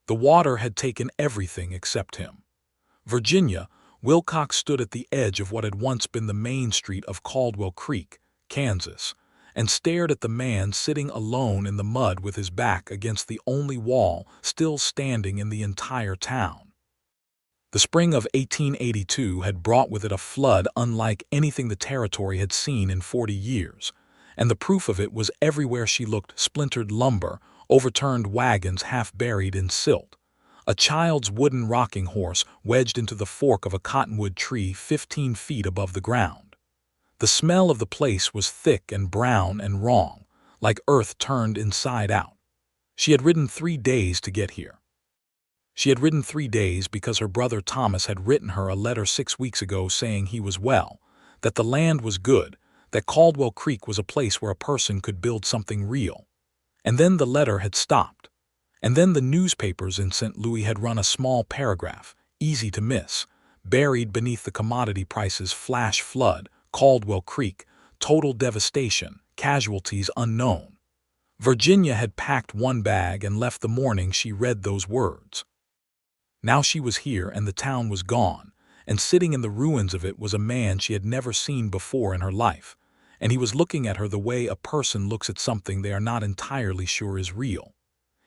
The water had taken everything except him. Virginia Wilcox stood at the edge of what had once been the main street of Caldwell Creek, Kansas, and stared at the man sitting alone in the mud with his back against the only wall still standing in the entire town. The spring of 1882 had brought with it a flood unlike anything the territory had seen in 40 years, and the proof of it was everywhere she looked: splintered lumber, overturned wagons half buried in silt, a child's wooden rocking horse wedged into the fork of a cottonwood tree 15 feet above the ground. The smell of the place was thick and brown and wrong, like earth turned inside out. She had ridden 3 days to get here. She had ridden 3 days because her brother Thomas had written her a letter 6 weeks ago saying he was well, that the land was good, that Caldwell Creek was a place where a person could build something real. And then the letter had stopped. And then the newspapers in St. Louis had run a small paragraph, easy to miss, buried beneath the commodity prices: flash flood, Caldwell Creek, total devastation, casualties unknown. Virginia had packed one bag and left the morning she read those words. Now she was here and the town was gone, and sitting in the ruins of it was a man she had never seen before in her life, and he was looking at her the way a person looks at something they are not entirely sure is real.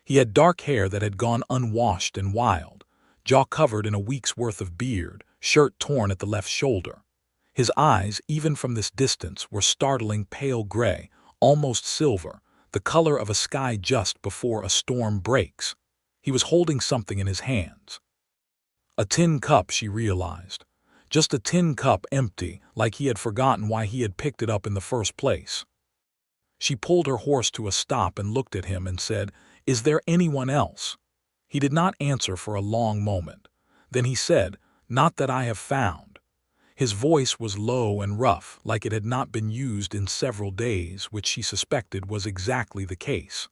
He had dark hair that had gone unwashed and wild, jaw covered in a week's worth of beard, shirt torn at the left shoulder. His eyes, even from this distance, were startling pale gray, almost silver, the color of a sky just before a storm breaks. He was holding something in his hands. A tin cup, she realized. Just a tin cup, empty, like he had forgotten why he had picked it up in the first place. She pulled her horse to a stop and looked at him and said, "Is there anyone else?" He did not answer for a long moment. Then he said, "Not that I have found." His voice was low and rough, like it had not been used in several days, which she suspected was exactly the case.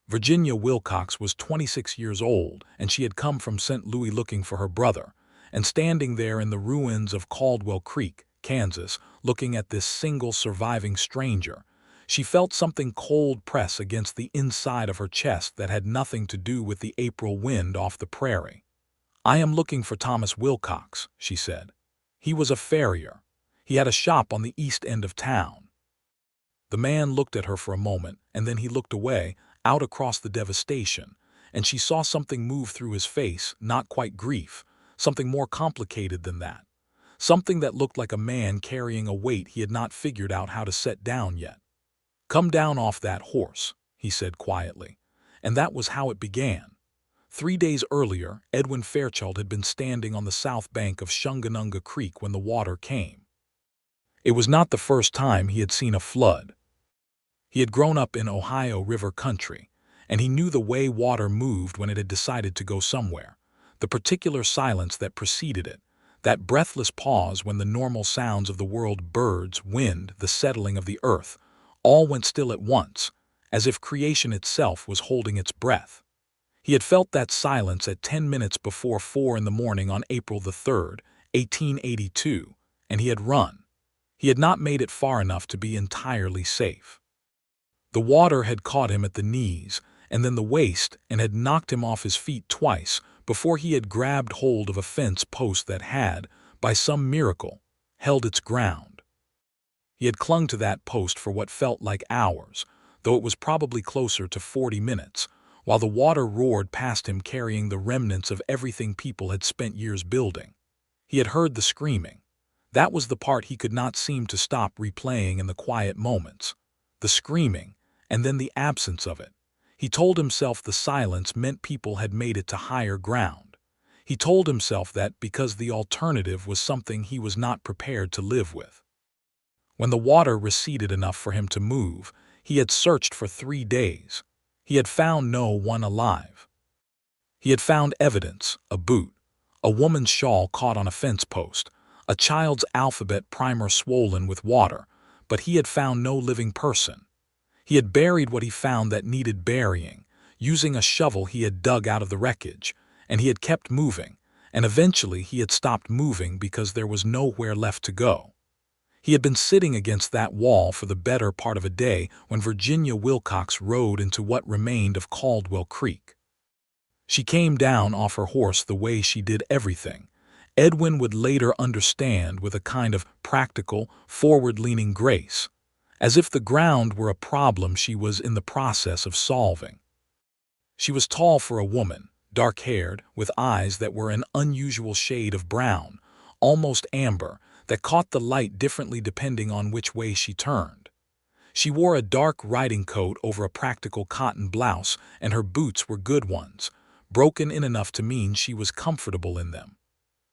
Virginia Wilcox was 26 years old, and she had come from St. Louis looking for her brother, and standing there in the ruins of Caldwell Creek, Kansas, looking at this single surviving stranger, she felt something cold press against the inside of her chest that had nothing to do with the April wind off the prairie. "I am looking for Thomas Wilcox," she said. "He was a farrier. He had a shop on the east end of town." The man looked at her for a moment, and then he looked away, out across the devastation, and she saw something move through his face, not quite grief, something more complicated than that, something that looked like a man carrying a weight he had not figured out how to set down yet. "Come down off that horse," he said quietly, and that was how it began. 3 days earlier, Edwin Fairchild had been standing on the south bank of Shunganunga Creek when the water came. It was not the first time he had seen a flood. He had grown up in Ohio River country, and he knew the way water moved when it had decided to go somewhere, the particular silence that preceded it, that breathless pause when the normal sounds of the world, birds, wind, the settling of the earth, all went still at once, as if creation itself was holding its breath. He had felt that silence at 10 minutes before 4 in the morning on April the 3rd, 1882, and he had run. He had not made it far enough to be entirely safe. The water had caught him at the knees and then the waist and had knocked him off his feet twice before he had grabbed hold of a fence post that had, by some miracle, held its ground. He had clung to that post for what felt like hours, though it was probably closer to 40 minutes, while the water roared past him carrying the remnants of everything people had spent years building. He had heard the screaming. That was the part he could not seem to stop replaying in the quiet moments. The screaming, and then the absence of it. He told himself the silence meant people had made it to higher ground. He told himself that because the alternative was something he was not prepared to live with. When the water receded enough for him to move, he had searched for 3 days. He had found no one alive. He had found evidence: a boot, a woman's shawl caught on a fence post, a child's alphabet primer swollen with water, but he had found no living person. He had buried what he found that needed burying, using a shovel he had dug out of the wreckage, and he had kept moving, and eventually he had stopped moving because there was nowhere left to go. He had been sitting against that wall for the better part of a day when Virginia Wilcox rode into what remained of Caldwell Creek. She came down off her horse the way she did everything. Edwin would later understand, with a kind of practical, forward-leaning grace, as if the ground were a problem she was in the process of solving. She was tall for a woman, dark-haired, with eyes that were an unusual shade of brown, almost amber, that caught the light differently depending on which way she turned. She wore a dark riding coat over a practical cotton blouse, and her boots were good ones, broken in enough to mean she was comfortable in them.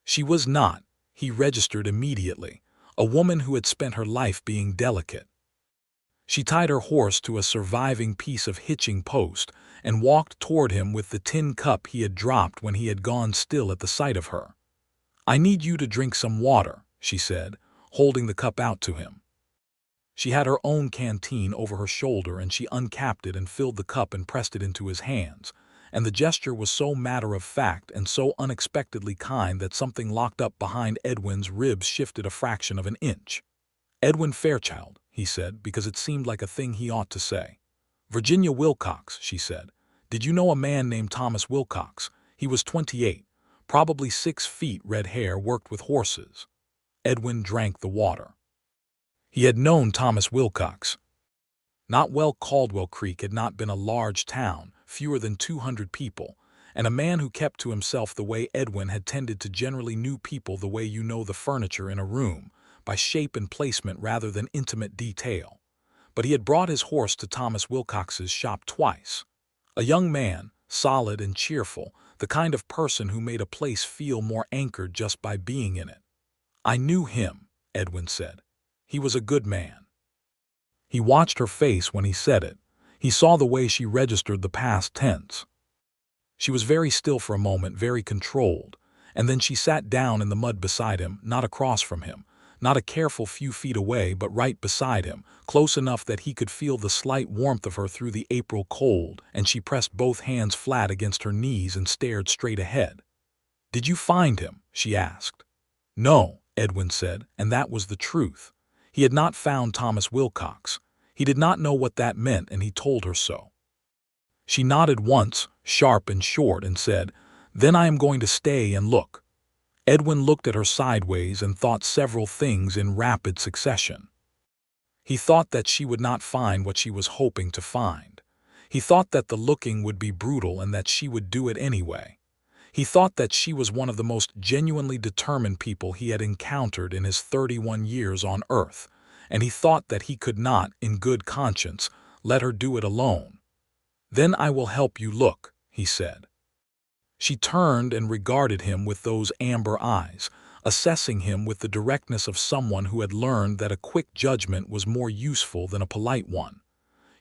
She was not, he registered immediately, a woman who had spent her life being delicate. She tied her horse to a surviving piece of hitching post and walked toward him with the tin cup he had dropped when he had gone still at the sight of her. "I need you to drink some water," she said, holding the cup out to him. She had her own canteen over her shoulder, and she uncapped it and filled the cup and pressed it into his hands, and the gesture was so matter-of-fact and so unexpectedly kind that something locked up behind Edwin's ribs shifted a fraction of an inch. "Edwin Fairchild," he said, because it seemed like a thing he ought to say. "Virginia Wilcox," she said. "Did you know a man named Thomas Wilcox? He was 28, probably 6 feet, red hair, worked with horses." Edwin drank the water. He had known Thomas Wilcox. Not well. Caldwell Creek had not been a large town, fewer than 200 people, and a man who kept to himself the way Edwin had tended to generally knew people the way you know the furniture in a room, by shape and placement rather than intimate detail. But he had brought his horse to Thomas Wilcox's shop twice. A young man, solid and cheerful, the kind of person who made a place feel more anchored just by being in it. "I knew him," Edwin said. "He was a good man." He watched her face when he said it. He saw the way she registered the past tense. She was very still for a moment, very controlled, and then she sat down in the mud beside him, not across from him, not a careful few feet away, but right beside him, close enough that he could feel the slight warmth of her through the April cold, and she pressed both hands flat against her knees and stared straight ahead. "Did you find him?" she asked. "No," Edwin said, and that was the truth. He had not found Thomas Wilcox. He did not know what that meant, and he told her so. She nodded once, sharp and short, and said, "Then I am going to stay and look." Edwin looked at her sideways and thought several things in rapid succession. He thought that she would not find what she was hoping to find. He thought that the looking would be brutal and that she would do it anyway. He thought that she was one of the most genuinely determined people he had encountered in his 31 years on Earth, and he thought that he could not, in good conscience, let her do it alone. "Then I will help you look," he said. She turned and regarded him with those amber eyes, assessing him with the directness of someone who had learned that a quick judgment was more useful than a polite one.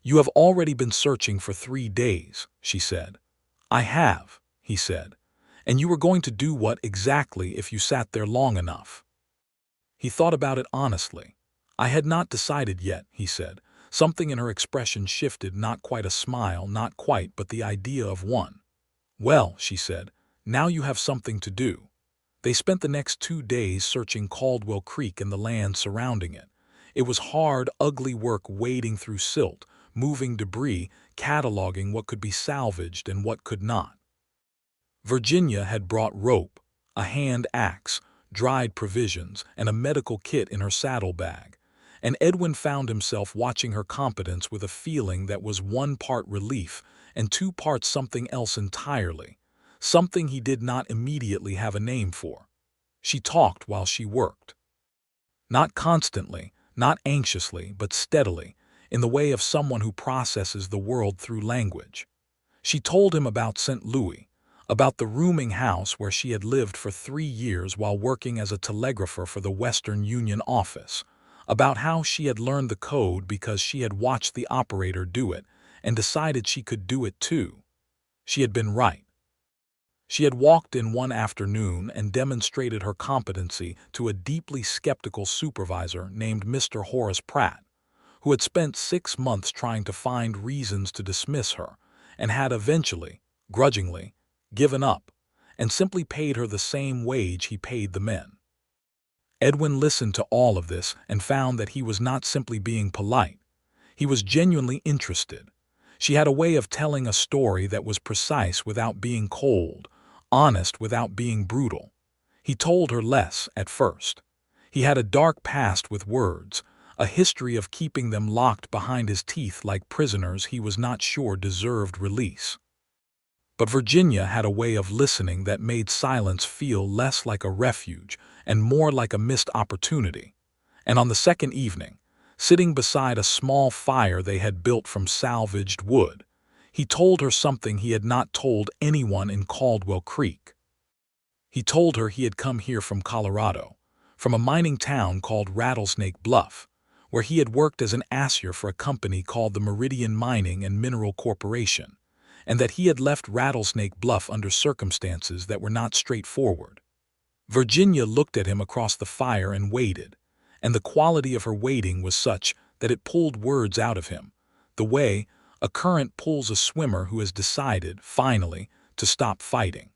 "You have already been searching for 3 days," she said. "I have," he said. "And you were going to do what exactly if you sat there long enough?" He thought about it honestly. "I had not decided yet," he said. Something in her expression shifted, not quite a smile, not quite, but the idea of one. "Well," she said, "now you have something to do." They spent the next 2 days searching Caldwell Creek and the land surrounding it. It was hard, ugly work, wading through silt, moving debris, cataloging what could be salvaged and what could not. Virginia had brought rope, a hand axe, dried provisions, and a medical kit in her saddlebag, and Edwin found himself watching her competence with a feeling that was 1 part relief and 2 parts something else entirely, something he did not immediately have a name for. She talked while she worked. Not constantly, not anxiously, but steadily, in the way of someone who processes the world through language. She told him about St. Louis, about the rooming house where she had lived for 3 years while working as a telegrapher for the Western Union office, about how she had learned the code because she had watched the operator do it and decided she could do it too. She had been right. She had walked in one afternoon and demonstrated her competency to a deeply skeptical supervisor named Mr. Horace Pratt, who had spent 6 months trying to find reasons to dismiss her and had eventually, grudgingly, given up and simply paid her the same wage he paid the men. Edwin listened to all of this and found that he was not simply being polite. He was genuinely interested. She had a way of telling a story that was precise without being cold, honest without being brutal. He told her less at first. He had a dark past with words, a history of keeping them locked behind his teeth like prisoners he was not sure deserved release. But Virginia had a way of listening that made silence feel less like a refuge and more like a missed opportunity. And on the second evening, sitting beside a small fire they had built from salvaged wood, he told her something he had not told anyone in Caldwell Creek. He told her he had come here from Colorado, from a mining town called Rattlesnake Bluff, where he had worked as an asser for a company called the Meridian Mining and Mineral Corporation, and that he had left Rattlesnake Bluff under circumstances that were not straightforward. Virginia looked at him across the fire and waited, and the quality of her waiting was such that it pulled words out of him, the way a current pulls a swimmer who has decided, finally, to stop fighting.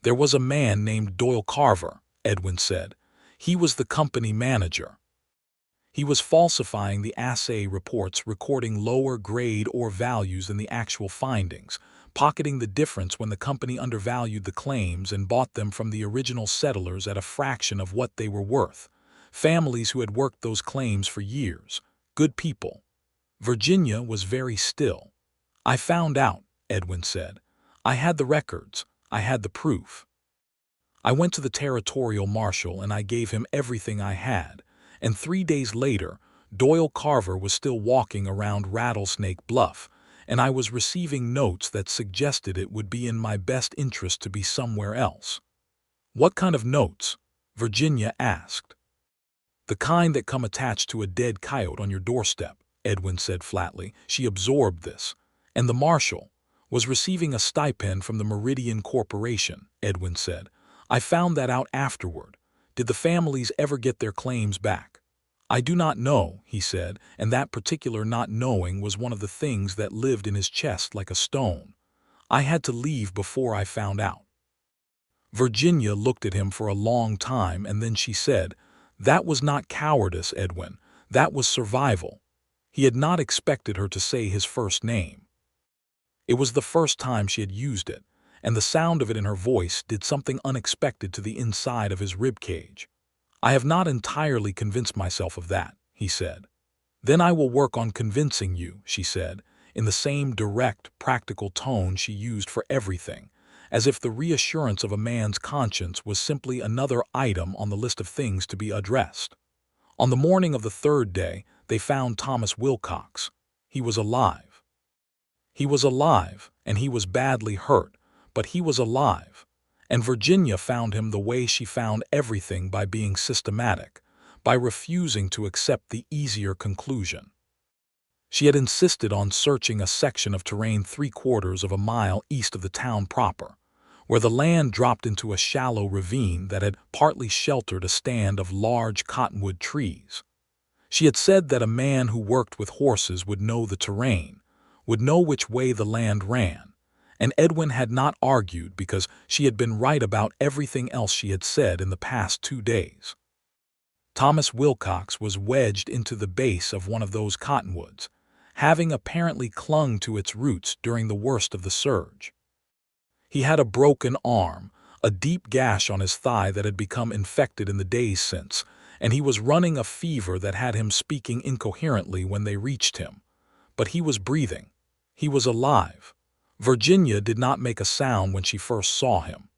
"There was a man named Doyle Carver," Edwin said. "He was the company manager. He was falsifying the assay reports, recording lower grade ore values than the actual findings, pocketing the difference when the company undervalued the claims and bought them from the original settlers at a fraction of what they were worth. Families who had worked those claims for years. Good people." Virginia was very still. "I found out," Edwin said. "I had the records. I had the proof. I went to the territorial marshal and I gave him everything I had, and 3 days later, Doyle Carver was still walking around Rattlesnake Bluff, and I was receiving notes that suggested it would be in my best interest to be somewhere else." "What kind of notes?" Virginia asked. "The kind that come attached to a dead coyote on your doorstep," Edwin said flatly. She absorbed this. "And the marshal was receiving a stipend from the Meridian Corporation," Edwin said. "I found that out afterward. Did the families ever get their claims back?" "I do not know," he said, and that particular not knowing was one of the things that lived in his chest like a stone. "I had to leave before I found out." Virginia looked at him for a long time, and then she said, "That was not cowardice, Edwin. That was survival." He had not expected her to say his first name. It was the first time she had used it, and the sound of it in her voice did something unexpected to the inside of his ribcage. "I have not entirely convinced myself of that," he said. "Then I will work on convincing you," she said, in the same direct, practical tone she used for everything, as if the reassurance of a man's conscience was simply another item on the list of things to be addressed. On the morning of the third day, they found Thomas Wilcox. He was alive. He was alive, and he was badly hurt, but he was alive. And Virginia found him the way she found everything, by being systematic, by refusing to accept the easier conclusion. She had insisted on searching a section of terrain 3/4 of a mile east of the town proper, where the land dropped into a shallow ravine that had partly sheltered a stand of large cottonwood trees. She had said that a man who worked with horses would know the terrain, would know which way the land ran, and Edwin had not argued because she had been right about everything else she had said in the past 2 days. Thomas Wilcox was wedged into the base of one of those cottonwoods, having apparently clung to its roots during the worst of the surge. He had a broken arm, a deep gash on his thigh that had become infected in the days since, and he was running a fever that had him speaking incoherently when they reached him. But he was breathing. He was alive. Virginia did not make a sound when she first saw him.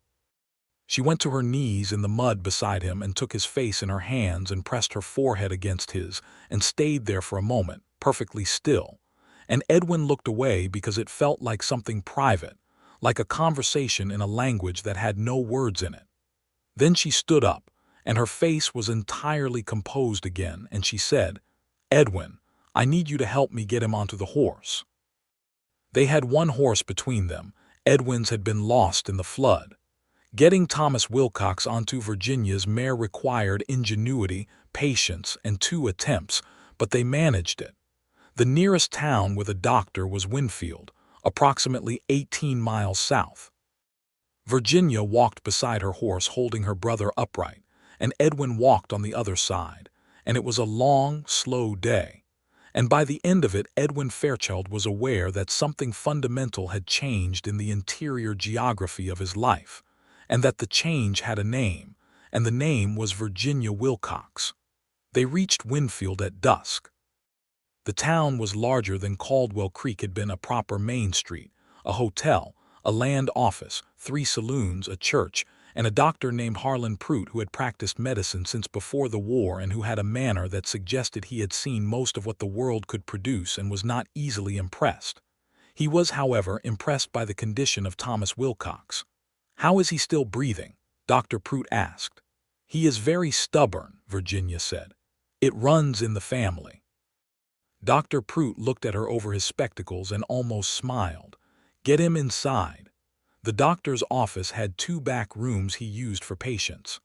She went to her knees in the mud beside him and took his face in her hands and pressed her forehead against his and stayed there for a moment, perfectly still. And Edwin looked away because it felt like something private, like a conversation in a language that had no words in it. Then she stood up, and her face was entirely composed again, and she said, "Edwin, I need you to help me get him onto the horse." They had one horse between them. Edwin's had been lost in the flood. Getting Thomas Wilcox onto Virginia's mare required ingenuity, patience, and 2 attempts, but they managed it. The nearest town with a doctor was Winfield, approximately 18 miles south. Virginia walked beside her horse holding her brother upright, and Edwin walked on the other side, and it was a long, slow day. And by the end of it, Edwin Fairchild was aware that something fundamental had changed in the interior geography of his life, and that the change had a name, and the name was Virginia Wilcox. They reached Winfield at dusk. The town was larger than Caldwell Creek had been. A proper main street, a hotel, a land office, 3 saloons, a church, and a doctor named Harlan Pruitt who had practiced medicine since before the war and who had a manner that suggested he had seen most of what the world could produce and was not easily impressed. He was, however, impressed by the condition of Thomas Wilcox. "How is he still breathing?" Dr. Pruitt asked. "He is very stubborn," Virginia said. "It runs in the family." Dr. Pruitt looked at her over his spectacles and almost smiled. "Get him inside." The doctor's office had 2 back rooms he used for patients.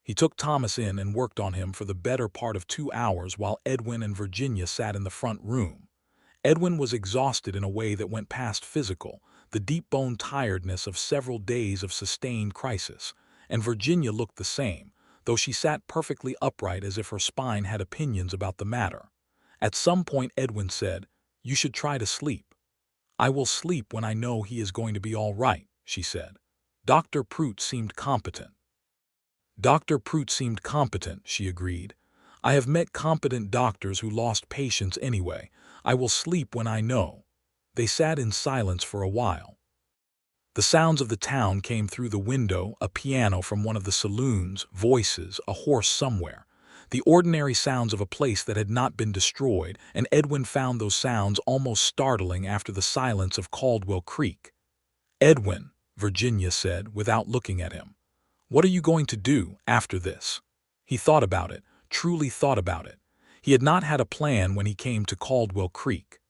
He took Thomas in and worked on him for the better part of 2 hours while Edwin and Virginia sat in the front room. Edwin was exhausted in a way that went past physical, the deep-bone tiredness of several days of sustained crisis, and Virginia looked the same, though she sat perfectly upright as if her spine had opinions about the matter. At some point Edwin said, "You should try to sleep." "I will sleep when I know he is going to be all right," she said. Dr. Pruitt seemed competent. She agreed. "I have met competent doctors who lost patients anyway. I will sleep when I know." They sat in silence for a while. The sounds of the town came through the window, a piano from one of the saloons, voices, a horse somewhere. The ordinary sounds of a place that had not been destroyed, and Edwin found those sounds almost startling after the silence of Caldwell Creek. "Edwin," Virginia said, without looking at him, "what are you going to do after this?" He thought about it, truly thought about it. He had not had a plan when he came to Caldwell Creek.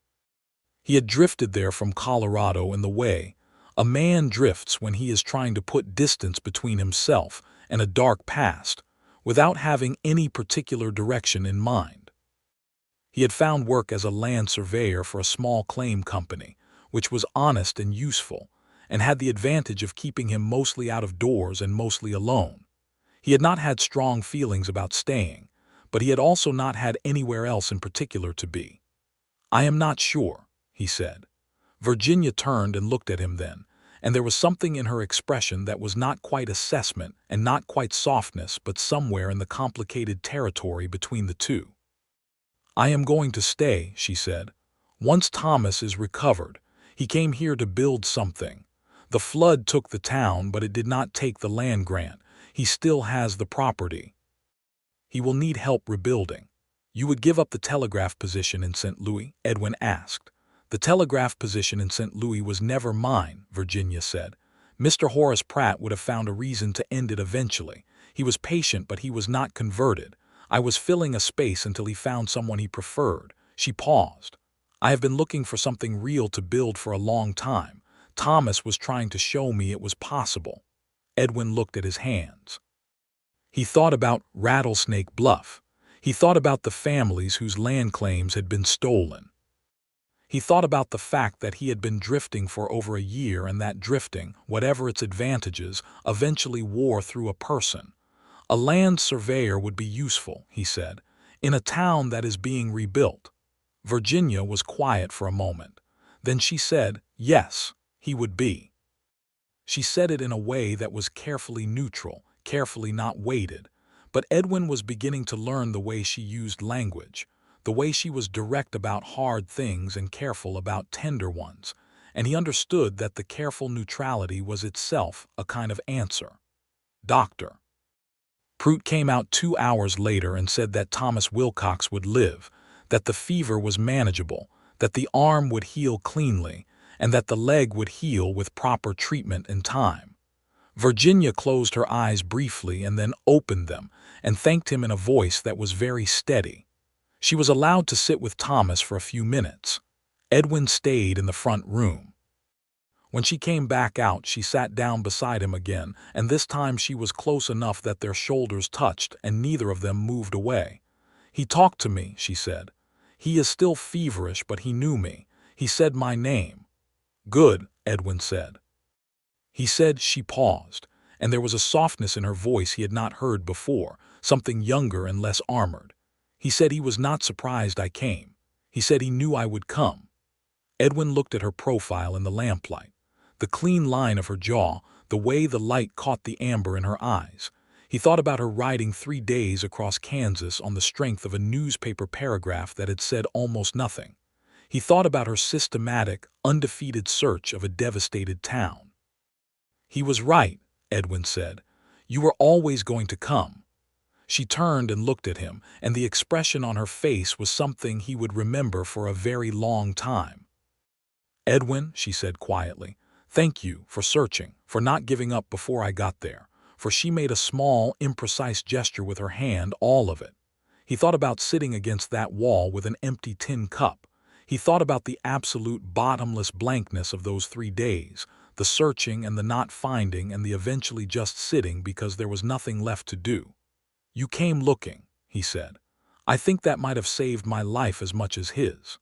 He had drifted there from Colorado in the way a man drifts when he is trying to put distance between himself and a dark past, without having any particular direction in mind. He had found work as a land surveyor for a small claim company, which was honest and useful, and had the advantage of keeping him mostly out of doors and mostly alone. He had not had strong feelings about staying, but he had also not had anywhere else in particular to be. "I am not sure," he said. Virginia turned and looked at him then, and there was something in her expression that was not quite assessment and not quite softness, but somewhere in the complicated territory between the two. "I am going to stay," she said. "Once Thomas is recovered. He came here to build something. The flood took the town, but it did not take the land grant. He still has the property. He will need help rebuilding." "You would give up the telegraph position in St. Louis?" Edwin asked. "The telegraph position in St. Louis was never mine," Virginia said. "Mr. Horace Pratt would have found a reason to end it eventually. He was patient, but he was not converted. I was filling a space until he found someone he preferred." She paused. "I have been looking for something real to build for a long time. Thomas was trying to show me it was possible." Edwin looked at his hands. He thought about Rattlesnake Bluff. He thought about the families whose land claims had been stolen. He thought about the fact that he had been drifting for over a year and that drifting, whatever its advantages, eventually wore through a person. "A land surveyor would be useful," he said, "in a town that is being rebuilt." Virginia was quiet for a moment. Then she said, "Yes, he would be." She said it in a way that was carefully neutral, carefully not weighted. But Edwin was beginning to learn the way she used language, the way she was direct about hard things and careful about tender ones, and he understood that the careful neutrality was itself a kind of answer. Dr. Pruitt came out 2 hours later and said that Thomas Wilcox would live, that the fever was manageable, that the arm would heal cleanly, and that the leg would heal with proper treatment and time. Virginia closed her eyes briefly and then opened them and thanked him in a voice that was very steady. She was allowed to sit with Thomas for a few minutes. Edwin stayed in the front room. When she came back out, she sat down beside him again, and this time she was close enough that their shoulders touched and neither of them moved away. "He talked to me," she said. "He is still feverish, but he knew me. He said my name." "Good," Edwin said. He said. She paused, and there was a softness in her voice he had not heard before, something younger and less armored. "He said he was not surprised I came. He said he knew I would come." Edwin looked at her profile in the lamplight. The clean line of her jaw, the way the light caught the amber in her eyes. He thought about her riding 3 days across Kansas on the strength of a newspaper paragraph that had said almost nothing. He thought about her systematic, undefeated search of a devastated town. "He was right," Edwin said. "You were always going to come." She turned and looked at him, and the expression on her face was something he would remember for a very long time. "Edwin," she said quietly, "thank you for searching, for not giving up before I got there." For she made a small, imprecise gesture with her hand, all of it. He thought about sitting against that wall with an empty tin cup. He thought about the absolute bottomless blankness of those 3 days, the searching and the not finding and the eventually just sitting because there was nothing left to do. "You came looking," he said. "I think that might have saved my life as much as his."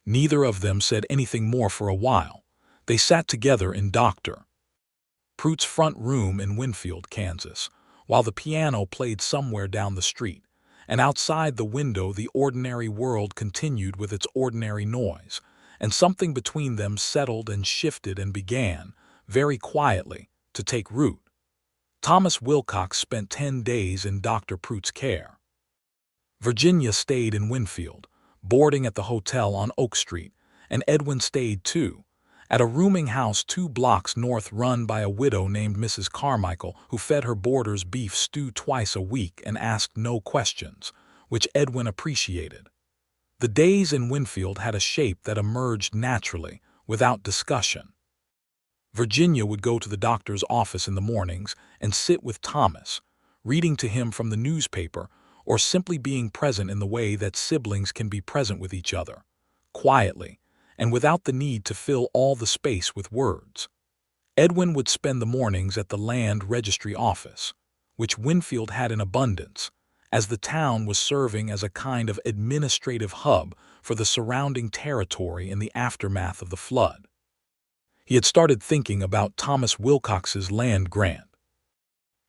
Neither of them said anything more for a while. They sat together in Dr. Pruitt's front room in Winfield, Kansas, while the piano played somewhere down the street, and outside the window the ordinary world continued with its ordinary noise, and something between them settled and shifted and began, very quietly, to take root. Thomas Wilcox spent 10 days in Dr. Pruitt's care. Virginia stayed in Winfield, boarding at the hotel on Oak Street, and Edwin stayed too, at a rooming house 2 blocks north run by a widow named Mrs. Carmichael who fed her boarders beef stew twice a week and asked no questions, which Edwin appreciated. The days in Winfield had a shape that emerged naturally, without discussion. Virginia would go to the doctor's office in the mornings and sit with Thomas, reading to him from the newspaper or simply being present in the way that siblings can be present with each other, quietly, and without the need to fill all the space with words. Edwin would spend the mornings at the land registry office, which Winfield had in abundance, as the town was serving as a kind of administrative hub for the surrounding territory in the aftermath of the flood. He had started thinking about Thomas Wilcox's land grant.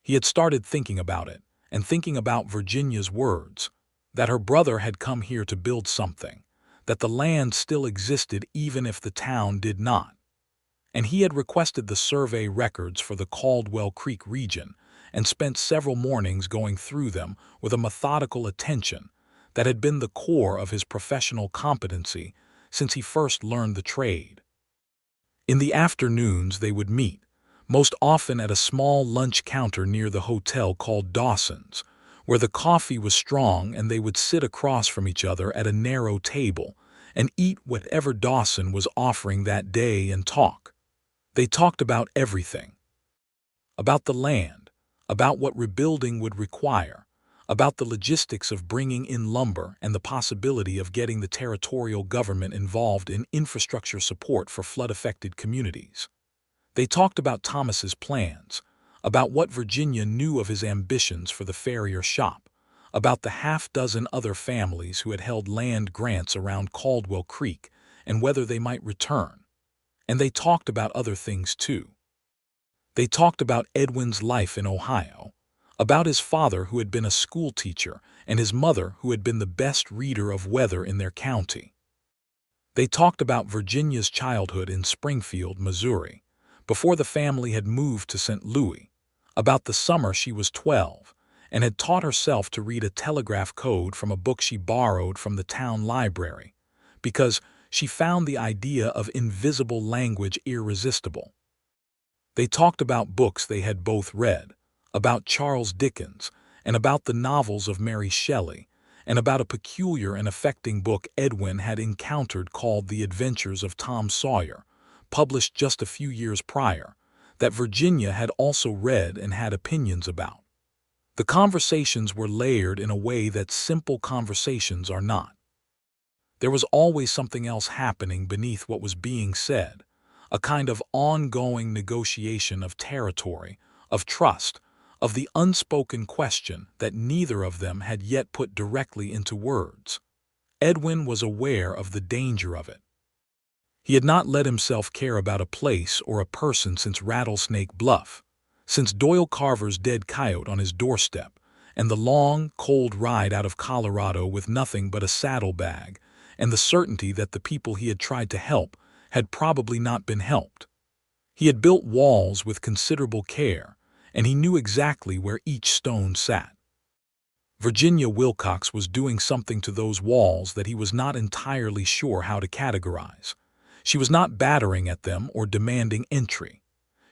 He had started thinking about it, and thinking about Virginia's words, that her brother had come here to build something, that the land still existed even if the town did not. And he had requested the survey records for the Caldwell Creek region and spent several mornings going through them with a methodical attention that had been the core of his professional competency since he first learned the trade. In the afternoons they would meet, most often at a small lunch counter near the hotel called Dawson's, where the coffee was strong and they would sit across from each other at a narrow table and eat whatever Dawson was offering that day and talk. They talked about everything. About the land, about what rebuilding would require, about the logistics of bringing in lumber and the possibility of getting the territorial government involved in infrastructure support for flood-affected communities. They talked about Thomas's plans, about what Virginia knew of his ambitions for the farrier shop, about the half-dozen other families who had held land grants around Caldwell Creek and whether they might return. And they talked about other things too. They talked about Edwin's life in Ohio, about his father who had been a school teacher and his mother who had been the best reader of weather in their county. They talked about Virginia's childhood in Springfield, Missouri, before the family had moved to St. Louis, about the summer she was 12 and had taught herself to read a telegraph code from a book she borrowed from the town library, because she found the idea of invisible language irresistible. They talked about books they had both read, about Charles Dickens, and about the novels of Mary Shelley, and about a peculiar and affecting book Edwin had encountered called The Adventures of Tom Sawyer, published just a few years prior, that Virginia had also read and had opinions about. The conversations were layered in a way that simple conversations are not. There was always something else happening beneath what was being said, a kind of ongoing negotiation of territory, of trust, of the unspoken question that neither of them had yet put directly into words. Edwin was aware of the danger of it. He had not let himself care about a place or a person since Rattlesnake Bluff, since Doyle Carver's dead coyote on his doorstep, and the long, cold ride out of Colorado with nothing but a saddlebag, and the certainty that the people he had tried to help had probably not been helped. He had built walls with considerable care, and he knew exactly where each stone sat. Virginia Wilcox was doing something to those walls that he was not entirely sure how to categorize. She was not battering at them or demanding entry.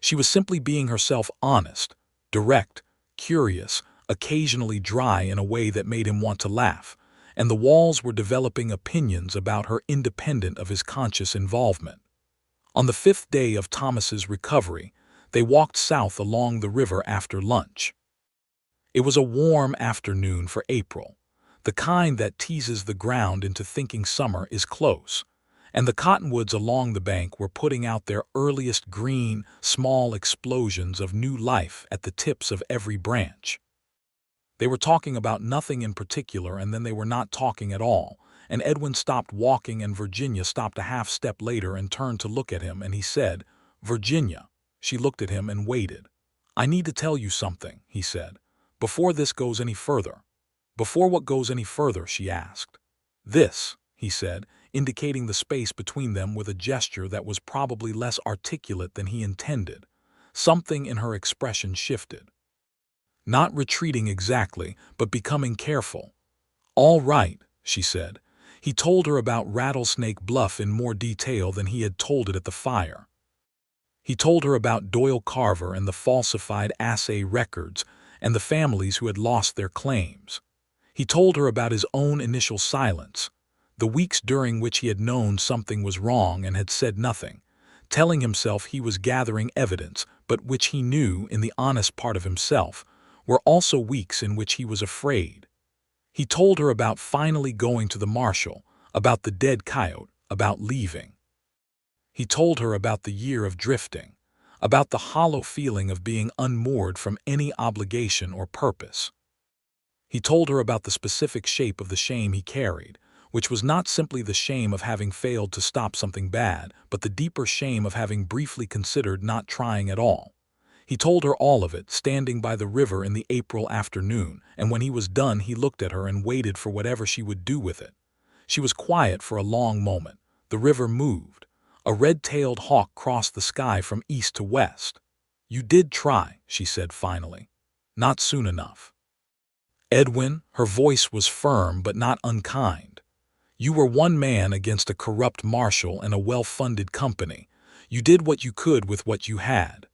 She was simply being herself, honest, direct, curious, occasionally dry in a way that made him want to laugh, and the walls were developing opinions about her independent of his conscious involvement. On the 5th day of Thomas's recovery, they walked south along the river after lunch. It was a warm afternoon for April, the kind that teases the ground into thinking summer is close, and the cottonwoods along the bank were putting out their earliest green, small explosions of new life at the tips of every branch. They were talking about nothing in particular, and then they were not talking at all, and Edwin stopped walking and Virginia stopped a half step later and turned to look at him, and he said, "Virginia." She looked at him and waited. "I need to tell you something," he said, "before this goes any further." "Before what goes any further?" she asked. "This," he said, indicating the space between them with a gesture that was probably less articulate than he intended. Something in her expression shifted. Not retreating exactly, but becoming careful. "All right," she said. He told her about Rattlesnake Bluff in more detail than he had told it at the fire. He told her about Doyle Carver and the falsified assay records and the families who had lost their claims. He told her about his own initial silence, the weeks during which he had known something was wrong and had said nothing, telling himself he was gathering evidence, but which he knew, in the honest part of himself, were also weeks in which he was afraid. He told her about finally going to the marshal, about the dead coyote, about leaving. He told her about the year of drifting, about the hollow feeling of being unmoored from any obligation or purpose. He told her about the specific shape of the shame he carried, which was not simply the shame of having failed to stop something bad, but the deeper shame of having briefly considered not trying at all. He told her all of it, standing by the river in the April afternoon, and when he was done he looked at her and waited for whatever she would do with it. She was quiet for a long moment. The river moved. A red-tailed hawk crossed the sky from east to west. "You did try," she said finally. "Not soon enough." "Edwin," her voice was firm but not unkind. "You were one man against a corrupt marshal and a well-funded company. You did what you could with what you had.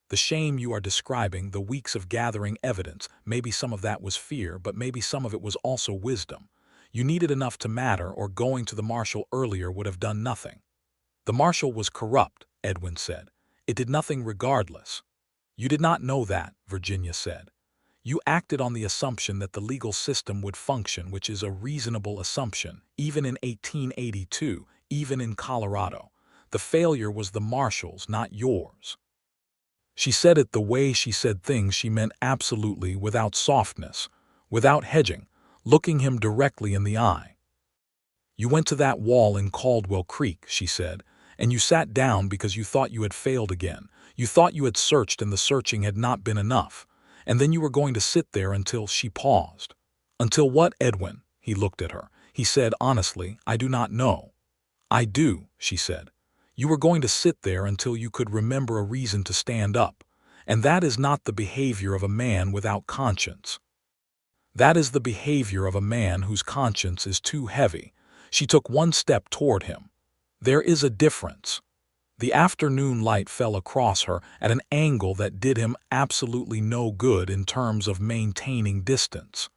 The shame you are describing, the weeks of gathering evidence, maybe some of that was fear, but maybe some of it was also wisdom. You needed enough to matter, or going to the marshal earlier would have done nothing." "The marshal was corrupt," Edwin said. "It did nothing regardless." "You did not know that," Virginia said. "You acted on the assumption that the legal system would function, which is a reasonable assumption, even in 1882, even in Colorado. The failure was the marshal's, not yours." She said it the way she said things. She meant absolutely, without softness, without hedging, looking him directly in the eye. "You went to that wall in Caldwell Creek," she said, "and you sat down because you thought you had failed again. You thought you had searched and the searching had not been enough. And then you were going to sit there until—" She paused. "Until what, Edwin?" He looked at her. He said, "Honestly, I do not know." "I do," she said. "You were going to sit there until you could remember a reason to stand up. And that is not the behavior of a man without conscience. That is the behavior of a man whose conscience is too heavy." She took one step toward him. "There is a difference." The afternoon light fell across her at an angle that did him absolutely no good in terms of maintaining distance.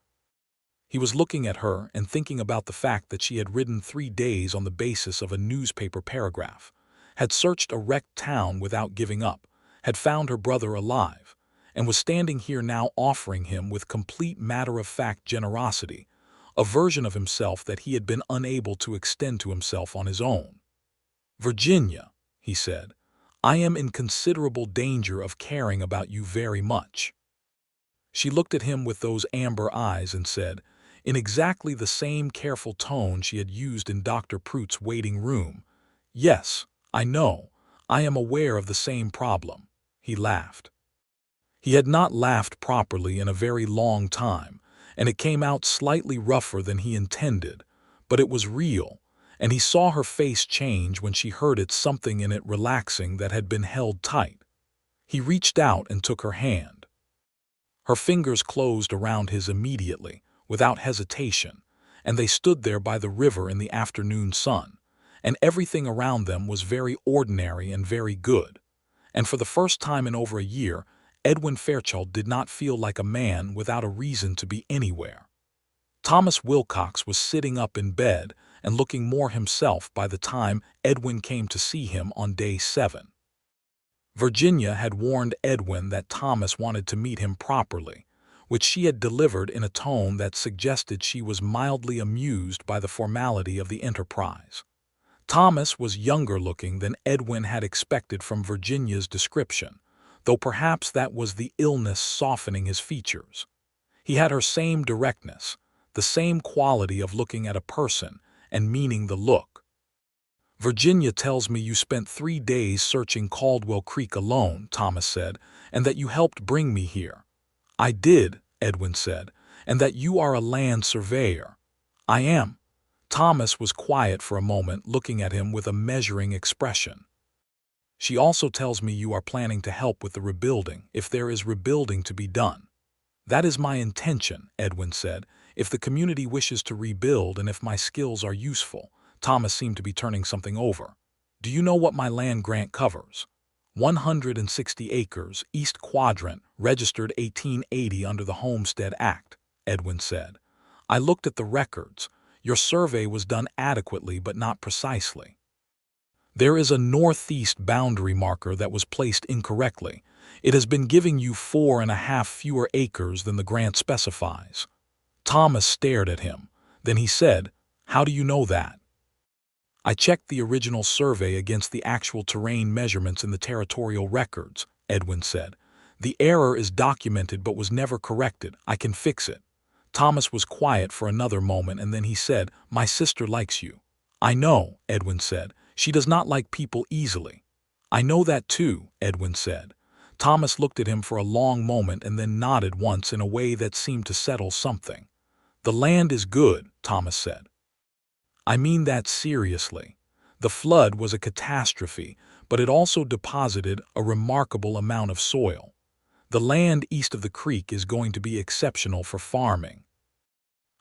He was looking at her and thinking about the fact that she had ridden 3 days on the basis of a newspaper paragraph, had searched a wrecked town without giving up, had found her brother alive, and was standing here now offering him with complete matter-of-fact generosity a version of himself that he had been unable to extend to himself on his own. "Virginia," he said, "I am in considerable danger of caring about you very much." She looked at him with those amber eyes and said, in exactly the same careful tone she had used in Dr. Pruitt's waiting room, "Yes, I know. I am aware of the same problem." He laughed. He had not laughed properly in a very long time, and it came out slightly rougher than he intended, but it was real, and he saw her face change when she heard it, something in it relaxing that had been held tight. He reached out and took her hand. Her fingers closed around his immediately, without hesitation, and they stood there by the river in the afternoon sun, and everything around them was very ordinary and very good. And for the first time in over a year, Edwin Fairchild did not feel like a man without a reason to be anywhere. Thomas Wilcox was sitting up in bed and looking more himself by the time Edwin came to see him on day 7. Virginia had warned Edwin that Thomas wanted to meet him properly, which she had delivered in a tone that suggested she was mildly amused by the formality of the enterprise. Thomas was younger looking than Edwin had expected from Virginia's description, though perhaps that was the illness softening his features. He had her same directness, the same quality of looking at a person and meaning the look. "Virginia tells me you spent 3 days searching Caldwell Creek alone," Thomas said, "and that you helped bring me here." "I did," Edwin said, "and that you are a land surveyor." "I am." Thomas was quiet for a moment, looking at him with a measuring expression. "She also tells me you are planning to help with the rebuilding, if there is rebuilding to be done." "That is my intention," Edwin said, "if the community wishes to rebuild and if my skills are useful." Thomas seemed to be turning something over. "Do you know what my land grant covers?" 160 acres, East Quadrant, registered 1880 under the Homestead Act," Edwin said. "I looked at the records. Your survey was done adequately but not precisely. There is a northeast boundary marker that was placed incorrectly. It has been giving you 4.5 fewer acres than the grant specifies." Thomas stared at him. Then he said, "How do you know that?" "I checked the original survey against the actual terrain measurements in the territorial records," Edwin said. "The error is documented but was never corrected. I can fix it." Thomas was quiet for another moment, and then he said, "My sister likes you." "I know," Edwin said. "She does not like people easily." "I know that too," Edwin said. Thomas looked at him for a long moment and then nodded once in a way that seemed to settle something. "The land is good," Thomas said. "I mean that seriously. The flood was a catastrophe, but it also deposited a remarkable amount of soil. The land east of the creek is going to be exceptional for farming.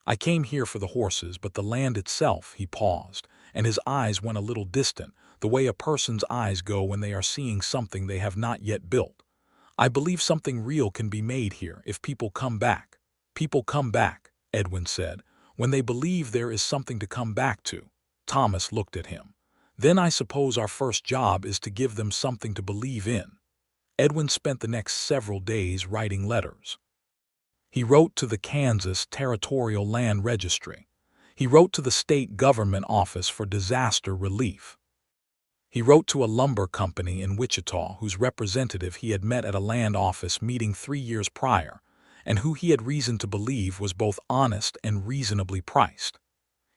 I came here for the horses, but the land itself," he paused, and his eyes went a little distant, the way a person's eyes go when they are seeing something they have not yet built. "I believe something real can be made here if people come back." "People come back," Edwin said, "when they believe there is something to come back to." Thomas looked at him. "Then I suppose our first job is to give them something to believe in." Edwin spent the next several days writing letters. He wrote to the Kansas Territorial Land Registry. He wrote to the State Government Office for Disaster Relief. He wrote to a lumber company in Wichita whose representative he had met at a land office meeting 3 years prior, and who he had reason to believe was both honest and reasonably priced.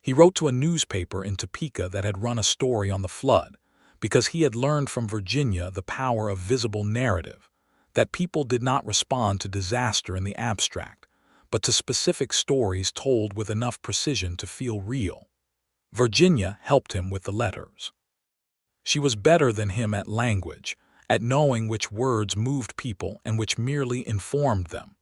He wrote to a newspaper in Topeka that had run a story on the flood, because he had learned from Virginia the power of visible narrative, that people did not respond to disaster in the abstract, but to specific stories told with enough precision to feel real. Virginia helped him with the letters. She was better than him at language, at knowing which words moved people and which merely informed them.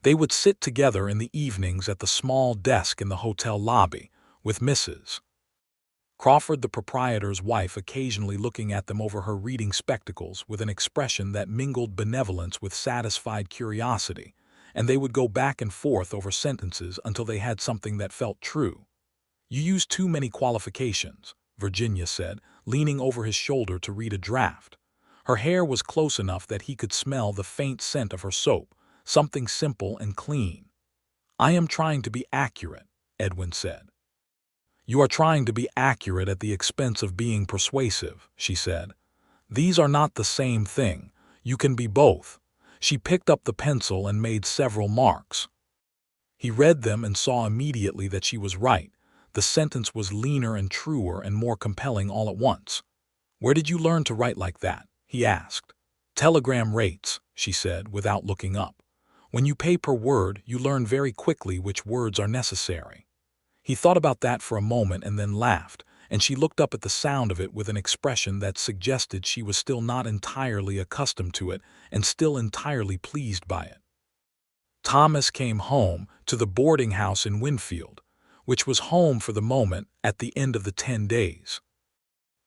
They would sit together in the evenings at the small desk in the hotel lobby, with Mrs. Crawford, the proprietor's wife, occasionally looking at them over her reading spectacles with an expression that mingled benevolence with satisfied curiosity, and they would go back and forth over sentences until they had something that felt true. "You use too many qualifications," Virginia said, leaning over his shoulder to read a draft. Her hair was close enough that he could smell the faint scent of her soap, something simple and clean. "I am trying to be accurate," Edwin said. "You are trying to be accurate at the expense of being persuasive," she said. "These are not the same thing. You can be both." She picked up the pencil and made several marks. He read them and saw immediately that she was right. The sentence was leaner and truer and more compelling all at once. "Where did you learn to write like that?" he asked. "Telegram rates," she said, without looking up. "When you pay per word, you learn very quickly which words are necessary." He thought about that for a moment and then laughed, and she looked up at the sound of it with an expression that suggested she was still not entirely accustomed to it and still entirely pleased by it. Thomas came home to the boarding house in Winfield, which was home for the moment at the end of the 10 days.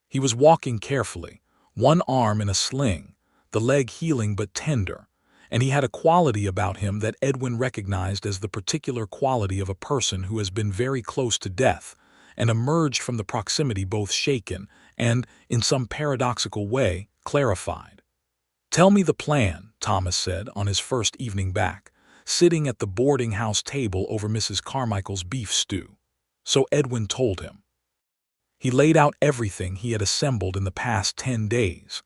He was walking carefully, one arm in a sling, the leg healing but tender, and he had a quality about him that Edwin recognized as the particular quality of a person who has been very close to death and emerged from the proximity both shaken and, in some paradoxical way, clarified. "Tell me the plan," Thomas said on his first evening back, sitting at the boarding house table over Mrs. Carmichael's beef stew. So Edwin told him. He laid out everything he had assembled in the past 10 days.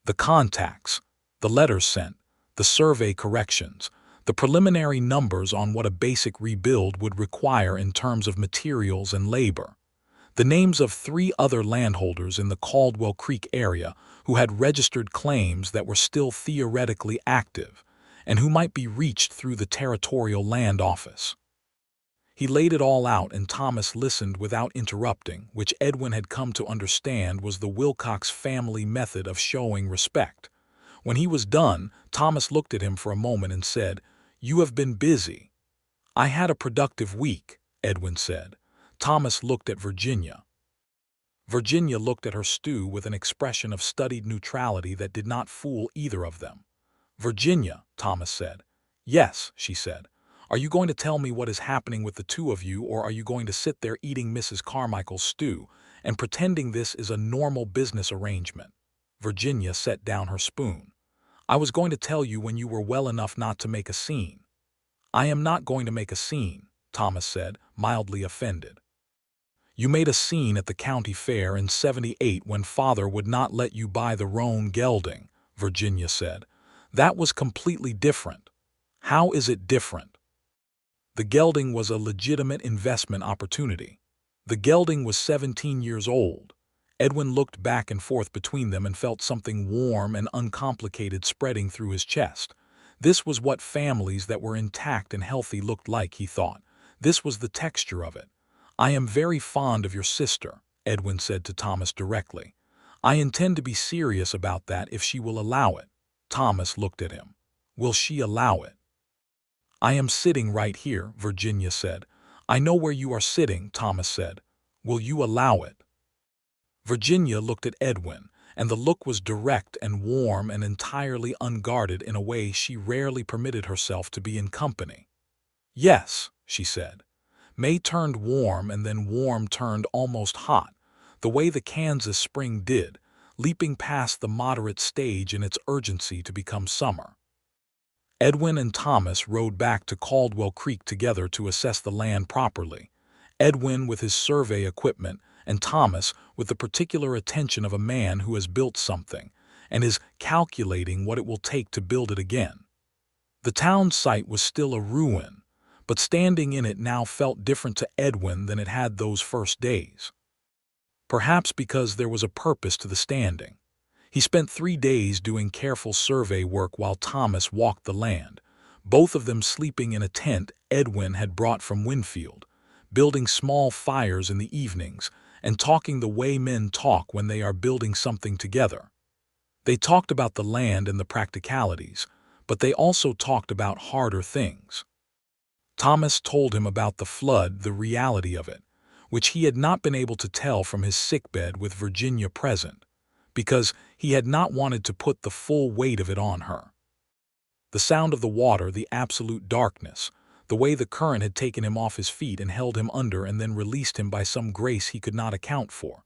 The contacts, the letters sent, the survey corrections, the preliminary numbers on what a basic rebuild would require in terms of materials and labor, the names of 3 other landholders in the Caldwell Creek area who had registered claims that were still theoretically active and who might be reached through the Territorial Land Office. He laid it all out and Thomas listened without interrupting, which Edwin had come to understand was the Wilcox family method of showing respect. When he was done, Thomas looked at him for a moment and said, "You have been busy." "I had a productive week," Edwin said. Thomas looked at Virginia. Virginia looked at her stew with an expression of studied neutrality that did not fool either of them. "Virginia," Thomas said. "Yes," she said. "Are you going to tell me what is happening with the 2 of you, or are you going to sit there eating Mrs. Carmichael's stew and pretending this is a normal business arrangement?" Virginia set down her spoon. "I was going to tell you when you were well enough not to make a scene." "I am not going to make a scene," Thomas said, mildly offended. "You made a scene at the county fair in '78 when Father would not let you buy the roan gelding," Virginia said. "That was completely different." "How is it different?" "The gelding was a legitimate investment opportunity. The gelding was 17 years old." Edwin looked back and forth between them and felt something warm and uncomplicated spreading through his chest. This was what families that were intact and healthy looked like, he thought. This was the texture of it. "I am very fond of your sister," Edwin said to Thomas directly. "I intend to be serious about that if she will allow it." Thomas looked at him. "Will she allow it?" "I am sitting right here," Virginia said. "I know where you are sitting," Thomas said. "Will you allow it?" Virginia looked at Edwin, and the look was direct and warm and entirely unguarded in a way she rarely permitted herself to be in company. "Yes," she said. May turned warm and then warm turned almost hot, the way the Kansas spring did, leaping past the moderate stage in its urgency to become summer. Edwin and Thomas rode back to Caldwell Creek together to assess the land properly, Edwin with his survey equipment and Thomas with the particular attention of a man who has built something and is calculating what it will take to build it again. The town site was still a ruin, but standing in it now felt different to Edwin than it had those first days. Perhaps because there was a purpose to the standing. He spent 3 days doing careful survey work while Thomas walked the land, both of them sleeping in a tent Edwin had brought from Winfield, building small fires in the evenings, and talking the way men talk when they are building something together. They talked about the land and the practicalities, but they also talked about harder things. Thomas told him about the flood, the reality of it, which he had not been able to tell from his sickbed with Virginia present, because he had not wanted to put the full weight of it on her. The sound of the water, the absolute darkness, the way the current had taken him off his feet and held him under and then released him by some grace he could not account for.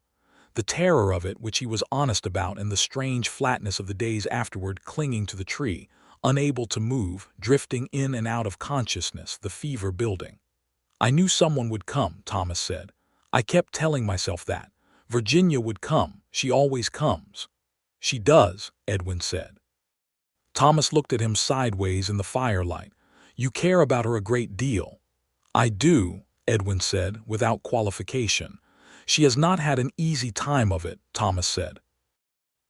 The terror of it, which he was honest about, and the strange flatness of the days afterward clinging to the tree, unable to move, drifting in and out of consciousness, the fever building. "I knew someone would come," Thomas said. "I kept telling myself that. Virginia would come. She always comes." "She does," Edwin said. Thomas looked at him sideways in the firelight. "You care about her a great deal." "I do," Edwin said, without qualification. "She has not had an easy time of it," Thomas said.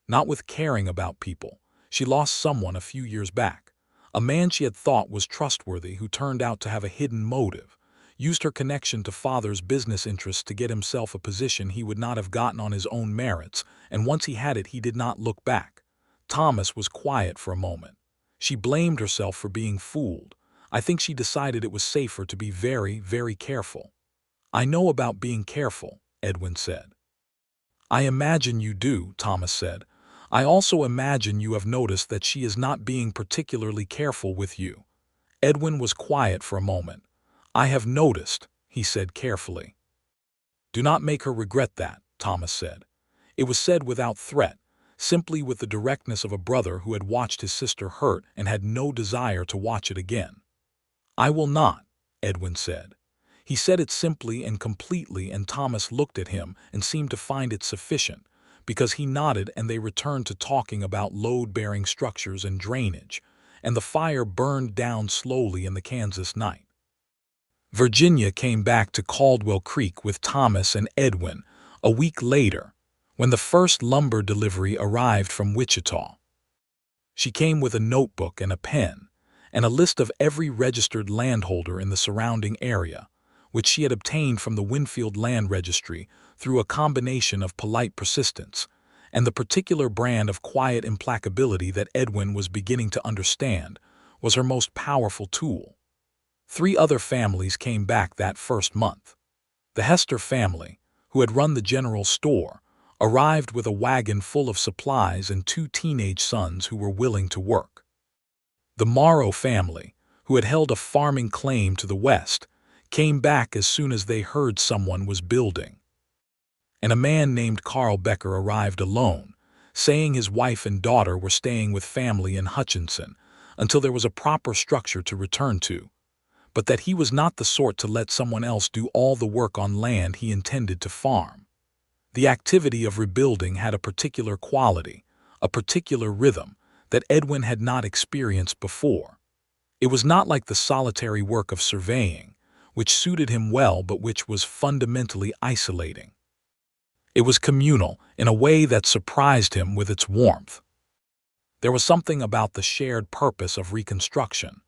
"Not with caring about people. She lost someone a few years back. A man she had thought was trustworthy who turned out to have a hidden motive. used her connection to father's business interests to get himself a position he would not have gotten on his own merits, and once he had it, he did not look back. Thomas was quiet for a moment. She blamed herself for being fooled. I think she decided it was safer to be very, very careful. I know about being careful, Edwin said. I imagine you do, Thomas said. I also imagine you have noticed that she is not being particularly careful with you. Edwin was quiet for a moment. I have noticed, he said carefully. Do not make her regret that, Thomas said. It was said without threat, simply with the directness of a brother who had watched his sister hurt and had no desire to watch it again. I will not, Edwin said. He said it simply and completely, and Thomas looked at him and seemed to find it sufficient, because he nodded and they returned to talking about load-bearing structures and drainage, and the fire burned down slowly in the Kansas night. Virginia came back to Caldwell Creek with Thomas and Edwin a week later, when the first lumber delivery arrived from Wichita. She came with a notebook and a pen, and a list of every registered landholder in the surrounding area, which she had obtained from the Winfield Land Registry through a combination of polite persistence and the particular brand of quiet implacability that Edwin was beginning to understand was her most powerful tool. 3 other families came back that first month. The Hester family, who had run the general store, arrived with a wagon full of supplies and 2 teenage sons who were willing to work. The Morrow family, who had held a farming claim to the west, came back as soon as they heard someone was building. And a man named Carl Becker arrived alone, saying his wife and daughter were staying with family in Hutchinson until there was a proper structure to return to, but that he was not the sort to let someone else do all the work on land he intended to farm. The activity of rebuilding had a particular quality, a particular rhythm, that Edwin had not experienced before. It was not like the solitary work of surveying, which suited him well but which was fundamentally isolating. It was communal in a way that surprised him with its warmth. There was something about the shared purpose of reconstruction,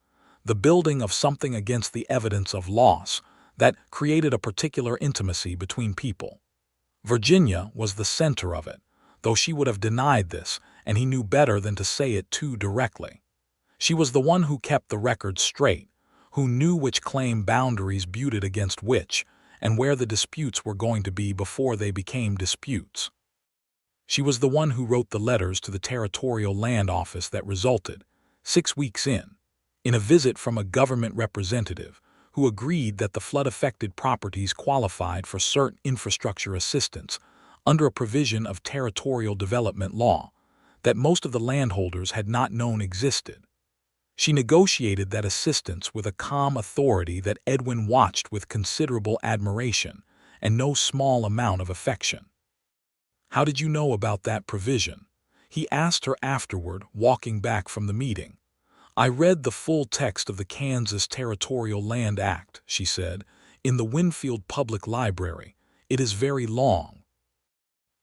the building of something against the evidence of loss, that created a particular intimacy between people. Virginia was the center of it, though she would have denied this, and he knew better than to say it too directly. She was the one who kept the record straight, who knew which claim boundaries butted against which, and where the disputes were going to be before they became disputes. She was the one who wrote the letters to the Territorial Land Office that resulted, 6 weeks in a visit from a government representative who agreed that the flood-affected properties qualified for certain infrastructure assistance under a provision of territorial development law that most of the landholders had not known existed. She negotiated that assistance with a calm authority that Edwin watched with considerable admiration and no small amount of affection. "How did you know about that provision?" he asked her afterward, walking back from the meeting. "I read the full text of the Kansas Territorial Land Act," she said, "in the Winfield Public Library. It is very long."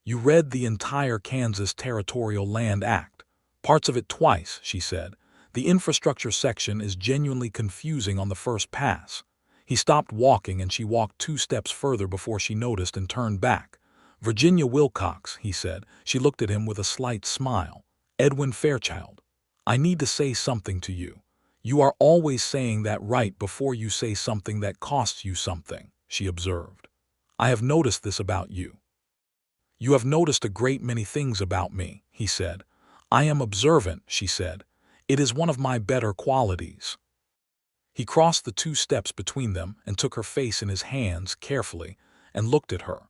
"You read the entire Kansas Territorial Land Act?" "Parts of it twice," she said. "The infrastructure section is genuinely confusing on the first pass." He stopped walking and she walked 2 steps further before she noticed and turned back. "Virginia Wilcox," he said. She looked at him with a slight smile. "Edwin Fairchild. I need to say something to you. You are always saying that right before you say something that costs you something," she observed. "I have noticed this about you." "You have noticed a great many things about me," he said. "I am observant," she said. "It is one of my better qualities." He crossed the 2 steps between them and took her face in his hands carefully and looked at her.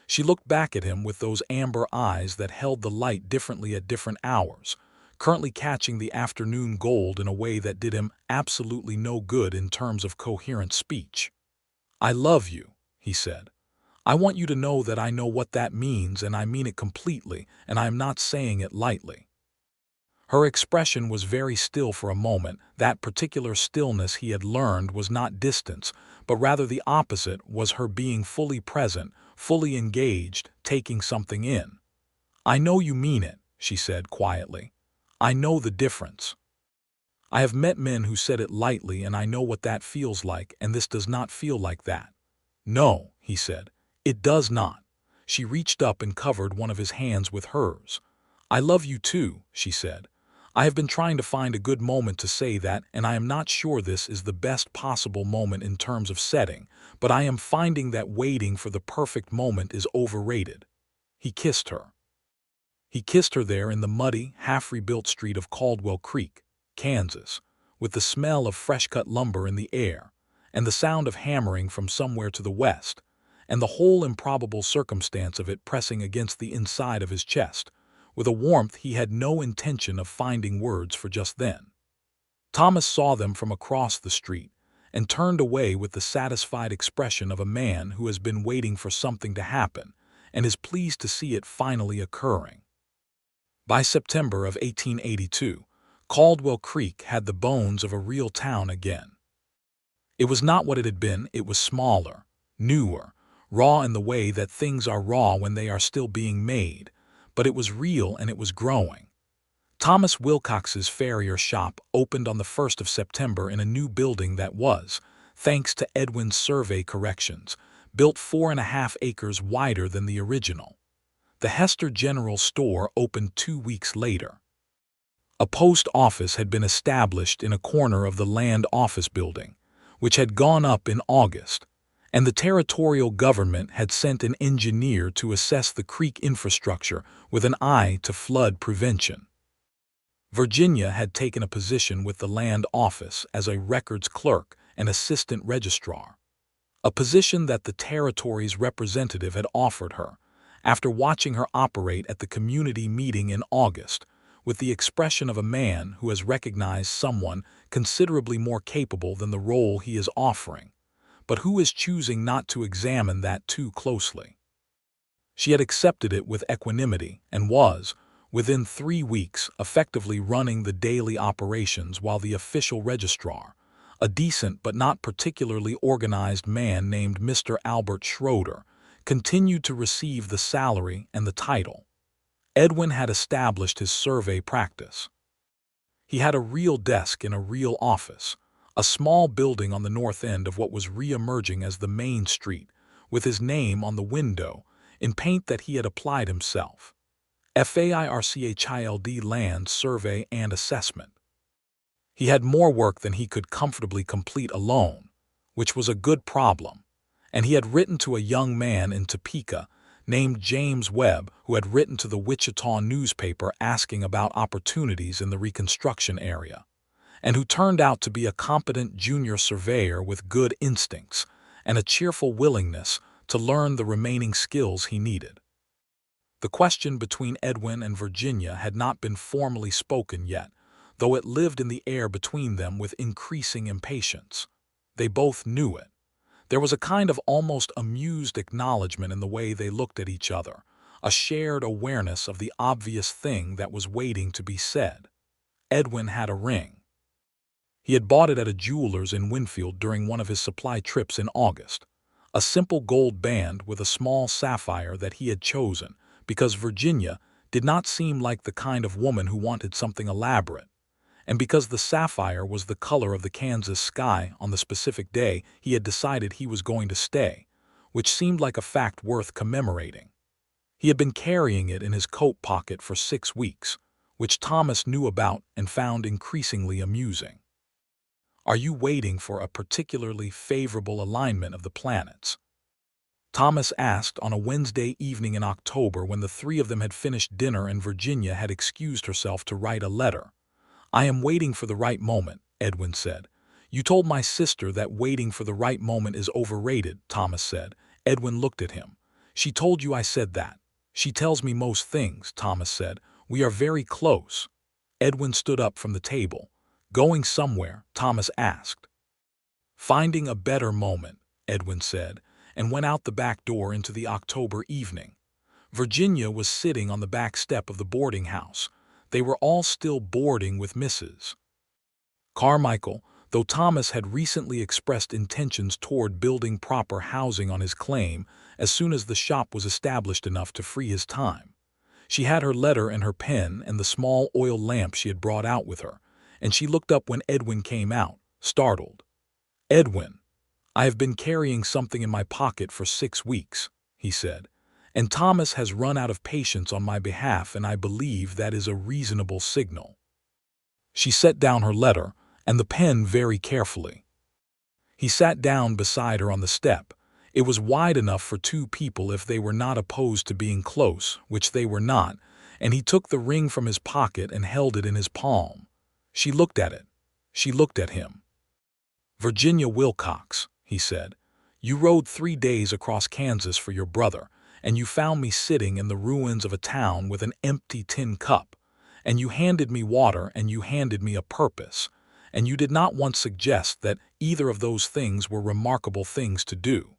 She looked back at him with those amber eyes that held the light differently at different hours, currently catching the afternoon gold in a way that did him absolutely no good in terms of coherent speech. "I love you," he said. "I want you to know that I know what that means, and I mean it completely, and I am not saying it lightly." Her expression was very still for a moment. That particular stillness, he had learned, was not distance, but rather the opposite, was her being fully present, fully engaged, taking something in. "I know you mean it," she said quietly. "I know the difference." I have met men who said it lightly, and I know what that feels like, and this does not feel like that. No, he said, it does not. She reached up and covered one of his hands with hers. I love you too, she said. I have been trying to find a good moment to say that, and I am not sure this is the best possible moment in terms of setting, but I am finding that waiting for the perfect moment is overrated. He kissed her. He kissed her there in the muddy, half-rebuilt street of Caldwell Creek, Kansas, with the smell of fresh-cut lumber in the air, and the sound of hammering from somewhere to the west, and the whole improbable circumstance of it pressing against the inside of his chest, with a warmth he had no intention of finding words for just then. Thomas saw them from across the street, and turned away with the satisfied expression of a man who has been waiting for something to happen, and is pleased to see it finally occurring. By September of 1882, Caldwell Creek had the bones of a real town again. It was not what it had been, it was smaller, newer, raw in the way that things are raw when they are still being made, but it was real and it was growing. Thomas Wilcox's farrier shop opened on the 1st of September in a new building that was, thanks to Edwin's survey corrections, built 4.5 acres wider than the original. The Hester General Store opened 2 weeks later. A post office had been established in a corner of the land office building, which had gone up in August, and the territorial government had sent an engineer to assess the creek infrastructure with an eye to flood prevention. Virginia had taken a position with the land office as a records clerk and assistant registrar, a position that the territory's representative had offered her, after watching her operate at the community meeting in August, with the expression of a man who has recognized someone considerably more capable than the role he is offering, but who is choosing not to examine that too closely. She had accepted it with equanimity and was, within 3 weeks, effectively running the daily operations while the official registrar, a decent but not particularly organized man named Mr. Albert Schroeder, continued to receive the salary and the title. Edwin had established his survey practice. He had a real desk in a real office, a small building on the north end of what was re-emerging as the main street, with his name on the window, in paint that he had applied himself. Fairchild Land Survey and Assessment. He had more work than he could comfortably complete alone, which was a good problem, and he had written to a young man in Topeka named James Webb who had written to the Wichita newspaper asking about opportunities in the Reconstruction area, and who turned out to be a competent junior surveyor with good instincts and a cheerful willingness to learn the remaining skills he needed. The question between Edwin and Virginia had not been formally spoken yet, though it lived in the air between them with increasing impatience. They both knew it. There was a kind of almost amused acknowledgement in the way they looked at each other, a shared awareness of the obvious thing that was waiting to be said. Edwin had a ring. He had bought it at a jeweler's in Winfield during one of his supply trips in August, a simple gold band with a small sapphire that he had chosen because Virginia did not seem like the kind of woman who wanted something elaborate, and because the sapphire was the color of the Kansas sky on the specific day he had decided he was going to stay, which seemed like a fact worth commemorating. He had been carrying it in his coat pocket for 6 weeks, which Thomas knew about and found increasingly amusing. Are you waiting for a particularly favorable alignment of the planets? Thomas asked on a Wednesday evening in October when the three of them had finished dinner and Virginia had excused herself to write a letter. I am waiting for the right moment, Edwin said. You told my sister that waiting for the right moment is overrated, Thomas said. Edwin looked at him. She told you I said that. She tells me most things, Thomas said. We are very close. Edwin stood up from the table. Going somewhere? Thomas asked. Finding a better moment, Edwin said, and went out the back door into the October evening. Virginia was sitting on the back step of the boarding house. They were all still boarding with Mrs. Carmichael, though Thomas had recently expressed intentions toward building proper housing on his claim as soon as the shop was established enough to free his time. She had her letter and her pen and the small oil lamp she had brought out with her, and she looked up when Edwin came out, startled. "Edwin, I have been carrying something in my pocket for 6 weeks," he said, "and Thomas has run out of patience on my behalf, and I believe that is a reasonable signal." She set down her letter and the pen very carefully. He sat down beside her on the step. It was wide enough for 2 people if they were not opposed to being close, which they were not, and he took the ring from his pocket and held it in his palm. She looked at it. She looked at him. "Virginia Wilcox," he said, "you rode 3 days across Kansas for your brother, and you found me sitting in the ruins of a town with an empty tin cup, and you handed me water and you handed me a purpose, and you did not once suggest that either of those things were remarkable things to do.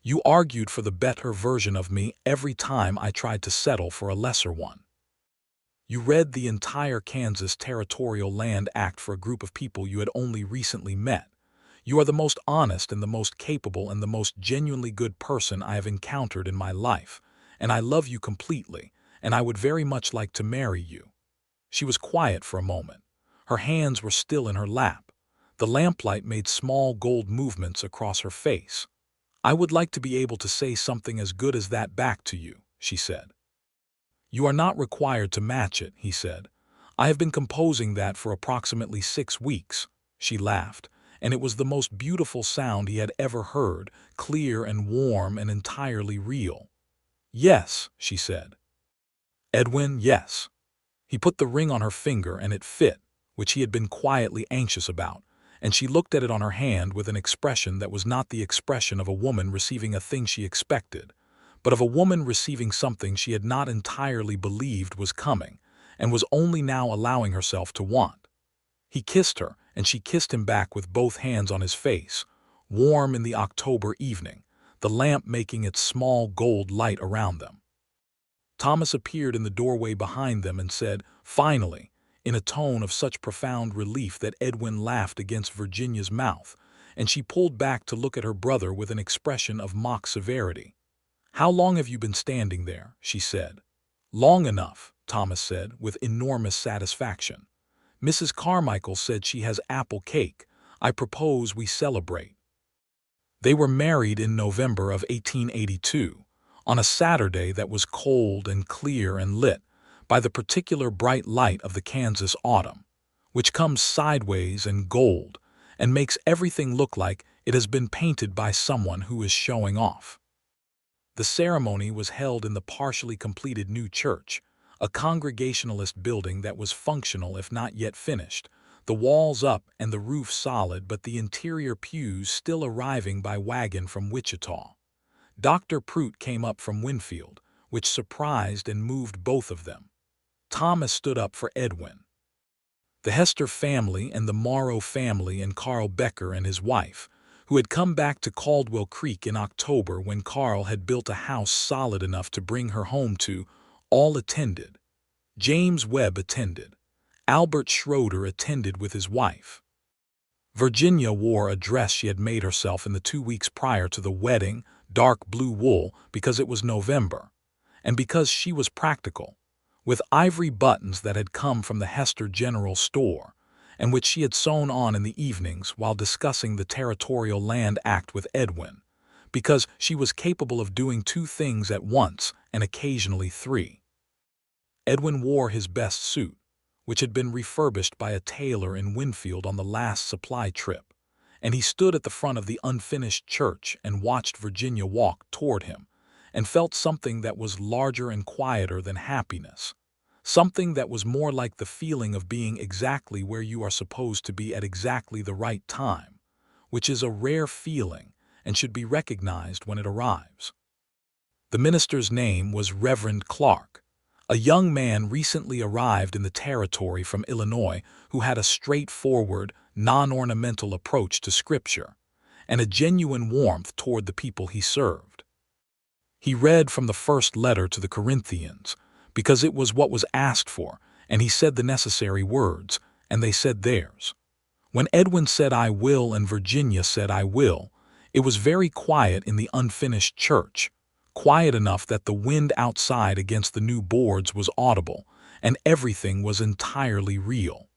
You argued for the better version of me every time I tried to settle for a lesser one. You read the entire Kansas Territorial Land Act for a group of people you had only recently met. You are the most honest and the most capable and the most genuinely good person I have encountered in my life, and I love you completely, and I would very much like to marry you." She was quiet for a moment. Her hands were still in her lap. The lamplight made small gold movements across her face. "I would like to be able to say something as good as that back to you," she said. "You are not required to match it," he said. "I have been composing that for approximately 6 weeks." She laughed, and it was the most beautiful sound he had ever heard, clear and warm and entirely real. "Yes," she said. "Edwin, yes." He put the ring on her finger and it fit, which he had been quietly anxious about, and she looked at it on her hand with an expression that was not the expression of a woman receiving a thing she expected, but of a woman receiving something she had not entirely believed was coming, and was only now allowing herself to want. He kissed her, and she kissed him back with both hands on his face, warm in the October evening, the lamp making its small gold light around them. Thomas appeared in the doorway behind them and said, finally, in a tone of such profound relief that Edwin laughed against Virginia's mouth, and she pulled back to look at her brother with an expression of mock severity. "How long have you been standing there?" she said. "Long enough," Thomas said, with enormous satisfaction. "Mrs. Carmichael said she has apple cake. I propose we celebrate." They were married in November of 1882, on a Saturday that was cold and clear and lit by the particular bright light of the Kansas autumn, which comes sideways and gold and makes everything look like it has been painted by someone who is showing off. The ceremony was held in the partially completed new church, a Congregationalist building that was functional if not yet finished, the walls up and the roof solid but the interior pews still arriving by wagon from Wichita. Dr. Prout came up from Winfield, which surprised and moved both of them. Thomas stood up for Edwin. The Hester family and the Morrow family and Carl Becker and his wife, who had come back to Caldwell Creek in October when Carl had built a house solid enough to bring her home to, all attended. James Webb attended. Albert Schroeder attended with his wife. Virginia wore a dress she had made herself in the 2 weeks prior to the wedding, dark blue wool because it was November, and because she was practical, with ivory buttons that had come from the Hester General Store, and which she had sewn on in the evenings while discussing the Territorial Land Act with Edwin, because she was capable of doing 2 things at once and occasionally 3. Edwin wore his best suit, which had been refurbished by a tailor in Winfield on the last supply trip, and he stood at the front of the unfinished church and watched Virginia walk toward him, and felt something that was larger and quieter than happiness, something that was more like the feeling of being exactly where you are supposed to be at exactly the right time, which is a rare feeling and should be recognized when it arrives. The minister's name was Reverend Clark, a young man recently arrived in the territory from Illinois who had a straightforward, non-ornamental approach to Scripture and a genuine warmth toward the people he served. He read from the first letter to the Corinthians because it was what was asked for, and he said the necessary words, and they said theirs. When Edwin said "I will" and Virginia said "I will," it was very quiet in the unfinished church, quiet enough that the wind outside against the new boards was audible, and everything was entirely real.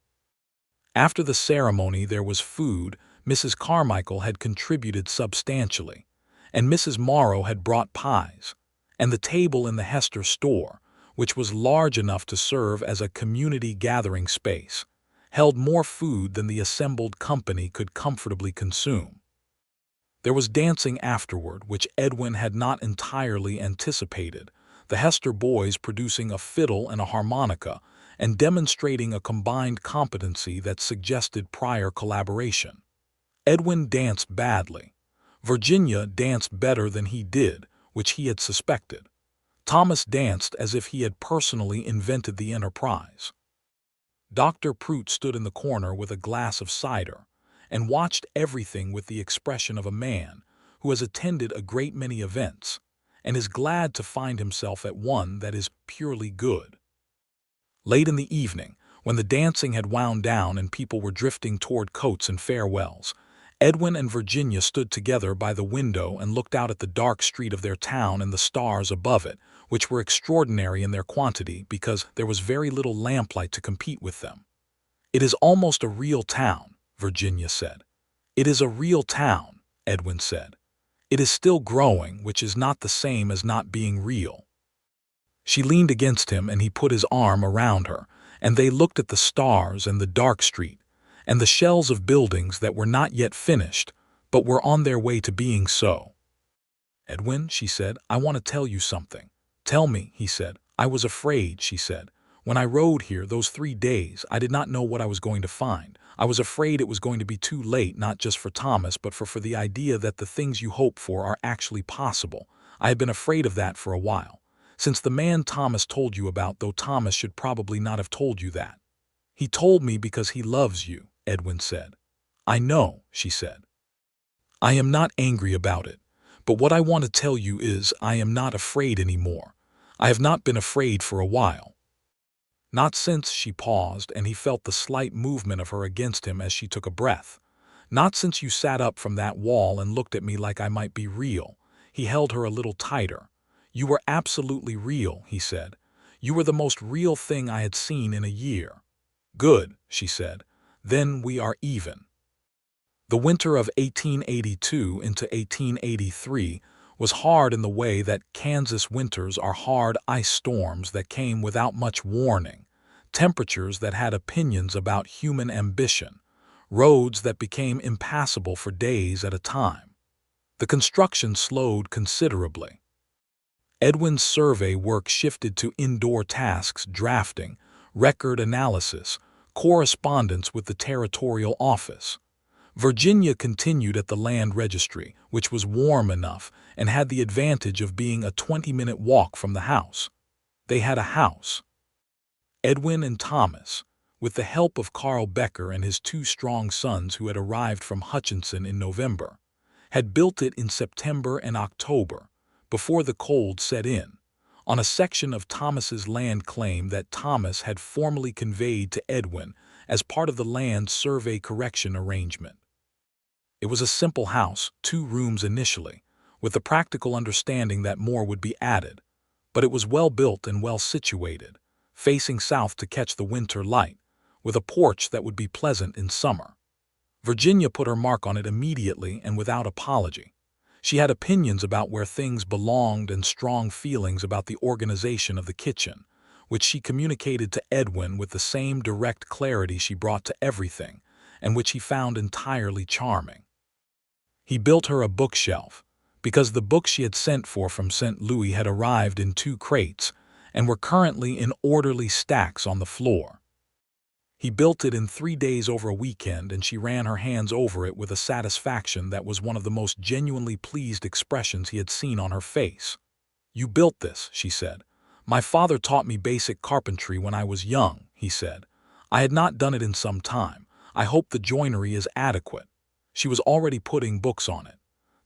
After the ceremony there was food. Mrs. Carmichael had contributed substantially, and Mrs. Morrow had brought pies, and the table in the Hester store, which was large enough to serve as a community gathering space, held more food than the assembled company could comfortably consume. There was dancing afterward, which Edwin had not entirely anticipated, the Hester boys producing a fiddle and a harmonica and demonstrating a combined competency that suggested prior collaboration. Edwin danced badly. Virginia danced better than he did, which he had suspected. Thomas danced as if he had personally invented the enterprise. Dr. Prout stood in the corner with a glass of cider and watched everything with the expression of a man who has attended a great many events and is glad to find himself at one that is purely good. Late in the evening, when the dancing had wound down and people were drifting toward coats and farewells, Edwin and Virginia stood together by the window and looked out at the dark street of their town and the stars above it, which were extraordinary in their quantity because there was very little lamplight to compete with them. "It is almost a real town," Virginia said. "It is a real town," Edwin said. "It is still growing, which is not the same as not being real." She leaned against him and he put his arm around her, and they looked at the stars and the dark street, and the shells of buildings that were not yet finished, but were on their way to being so. "Edwin," she said, "I want to tell you something." "Tell me," he said. "I was afraid," she said. "When I rode here those 3 days, I did not know what I was going to find. I was afraid it was going to be too late, not just for Thomas, but for the idea that the things you hope for are actually possible. I had been afraid of that for a while. Since the man Thomas told you about, though Thomas should probably not have told you that." "He told me because he loves you," Edwin said. "I know," she said. "I am not angry about it. But what I want to tell you is I am not afraid anymore. I have not been afraid for a while." "Not since," she paused, and he felt the slight movement of her against him as she took a breath. "Not since you sat up from that wall and looked at me like I might be real." He held her a little tighter. "You were absolutely real," he said. "You were the most real thing I had seen in a year." "Good," she said. "Then we are even." The winter of 1882 into 1883 was hard in the way that Kansas winters are hard, ice storms that came without much warning, temperatures that had opinions about human ambition, roads that became impassable for days at a time. The construction slowed considerably. Edwin's survey work shifted to indoor tasks: drafting, record analysis, correspondence with the territorial office. Virginia continued at the land registry, which was warm enough and had the advantage of being a 20-minute walk from the house. They had a house. Edwin and Thomas, with the help of Carl Becker and his 2 strong sons who had arrived from Hutchinson in November, had built it in September and October, before the cold set in, on a section of Thomas's land claim that Thomas had formally conveyed to Edwin as part of the land survey correction arrangement. It was a simple house, 2 rooms initially, with the practical understanding that more would be added, but it was well built and well situated, facing south to catch the winter light, with a porch that would be pleasant in summer. Virginia put her mark on it immediately and without apology. She had opinions about where things belonged and strong feelings about the organization of the kitchen, which she communicated to Edwin with the same direct clarity she brought to everything, and which he found entirely charming. He built her a bookshelf, because the books she had sent for from St. Louis had arrived in 2 crates and were currently in orderly stacks on the floor. He built it in 3 days over a weekend, and she ran her hands over it with a satisfaction that was one of the most genuinely pleased expressions he had seen on her face. "You built this," she said. "My father taught me basic carpentry when I was young," he said. "I had not done it in some time. I hope the joinery is adequate." She was already putting books on it.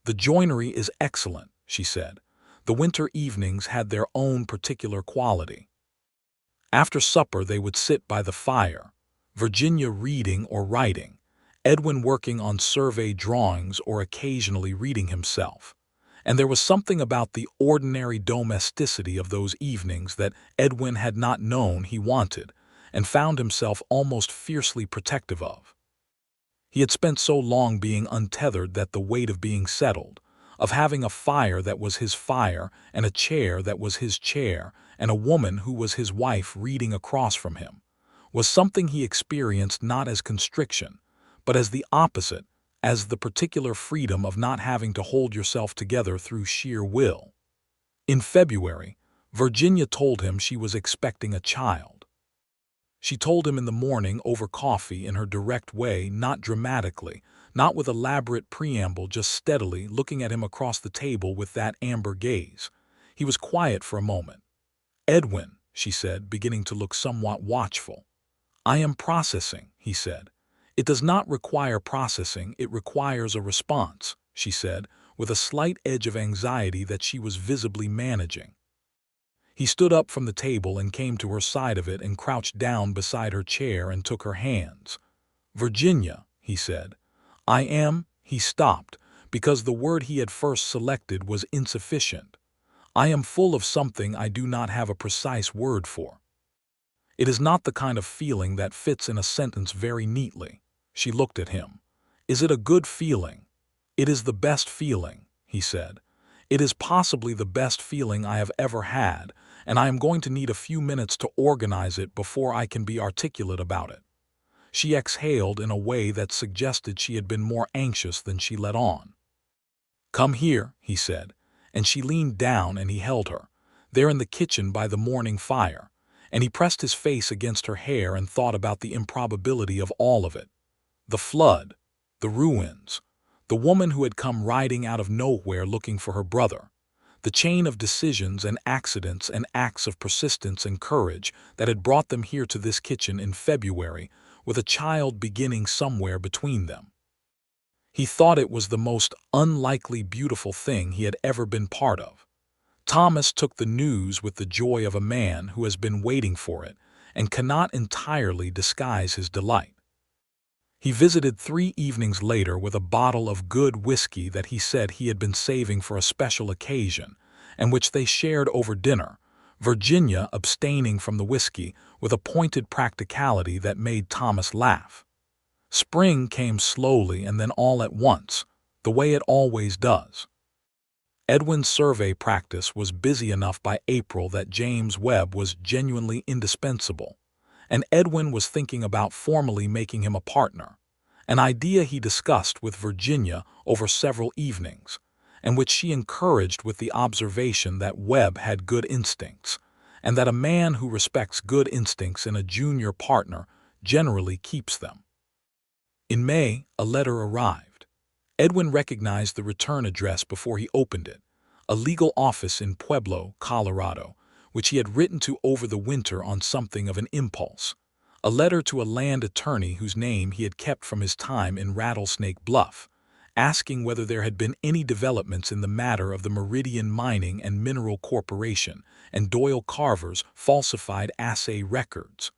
"The joinery is excellent," she said. The winter evenings had their own particular quality. After supper they would sit by the fire, Virginia reading or writing, Edwin working on survey drawings or occasionally reading himself. And there was something about the ordinary domesticity of those evenings that Edwin had not known he wanted, and found himself almost fiercely protective of. He had spent so long being untethered that the weight of being settled, of having a fire that was his fire and a chair that was his chair and a woman who was his wife reading across from him, was something he experienced not as constriction, but as the opposite, as the particular freedom of not having to hold yourself together through sheer will. In February, Virginia told him she was expecting a child. She told him in the morning over coffee in her direct way, not dramatically, not with elaborate preamble, just steadily looking at him across the table with that amber gaze. He was quiet for a moment. "Edwin," she said, beginning to look somewhat watchful. "I am processing," he said. "It does not require processing, it requires a response," she said, with a slight edge of anxiety that she was visibly managing. He stood up from the table and came to her side of it and crouched down beside her chair and took her hands. "Virginia," he said. He stopped, because the word he had first selected was insufficient. "I am full of something I do not have a precise word for. It is not the kind of feeling that fits in a sentence very neatly." She looked at him. "Is it a good feeling?" "It is the best feeling," he said. "It is possibly the best feeling I have ever had, and I am going to need a few minutes to organize it before I can be articulate about it." She exhaled in a way that suggested she had been more anxious than she let on. "Come here," he said, and she leaned down and he held her, there in the kitchen by the morning fire, and he pressed his face against her hair and thought about the improbability of all of it. The flood, the ruins, the woman who had come riding out of nowhere looking for her brother, the chain of decisions and accidents and acts of persistence and courage that had brought them here to this kitchen in February, with a child beginning somewhere between them. He thought it was the most unlikely beautiful thing he had ever been part of. Thomas took the news with the joy of a man who has been waiting for it and cannot entirely disguise his delight. He visited 3 evenings later with a bottle of good whiskey that he said he had been saving for a special occasion, and which they shared over dinner, Virginia abstaining from the whiskey with a pointed practicality that made Thomas laugh. Spring came slowly and then all at once, the way it always does. Edwin's survey practice was busy enough by April that James Webb was genuinely indispensable, and Edwin was thinking about formally making him a partner, an idea he discussed with Virginia over several evenings, and which she encouraged with the observation that Webb had good instincts, and that a man who respects good instincts in a junior partner generally keeps them. In May, a letter arrived. Edwin recognized the return address before he opened it, a legal office in Pueblo, Colorado, which he had written to over the winter on something of an impulse, a letter to a land attorney whose name he had kept from his time in Rattlesnake Bluff, asking whether there had been any developments in the matter of the Meridian Mining and Mineral Corporation and Doyle Carver's falsified assay records.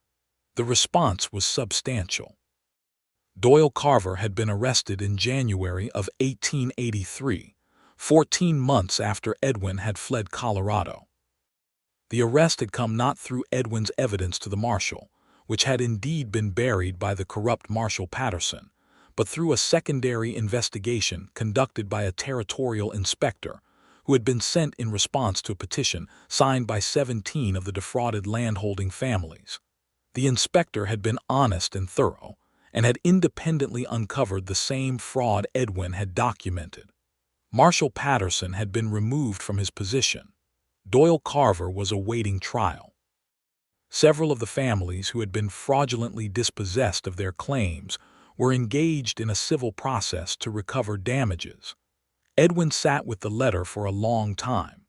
The response was substantial. Doyle Carver had been arrested in January of 1883, 14 months after Edwin had fled Colorado. The arrest had come not through Edwin's evidence to the marshal, which had indeed been buried by the corrupt Marshal Patterson, but through a secondary investigation conducted by a territorial inspector who had been sent in response to a petition signed by 17 of the defrauded landholding families. The inspector had been honest and thorough, and had independently uncovered the same fraud Edwin had documented. Marshal Patterson had been removed from his position. Doyle Carver was awaiting trial. Several of the families who had been fraudulently dispossessed of their claims were engaged in a civil process to recover damages. Edwin sat with the letter for a long time.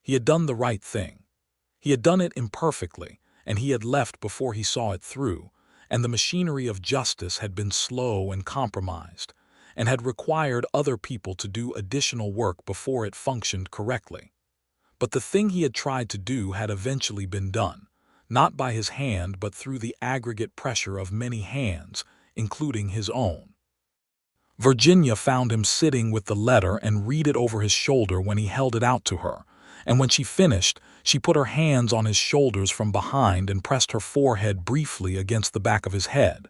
He had done the right thing. He had done it imperfectly, and he had left before he saw it through, and the machinery of justice had been slow and compromised, and had required other people to do additional work before it functioned correctly. But the thing he had tried to do had eventually been done, not by his hand but through the aggregate pressure of many hands, including his own. Virginia found him sitting with the letter and read it over his shoulder when he held it out to her, and when she finished, She put her hands on his shoulders from behind and pressed her forehead briefly against the back of his head.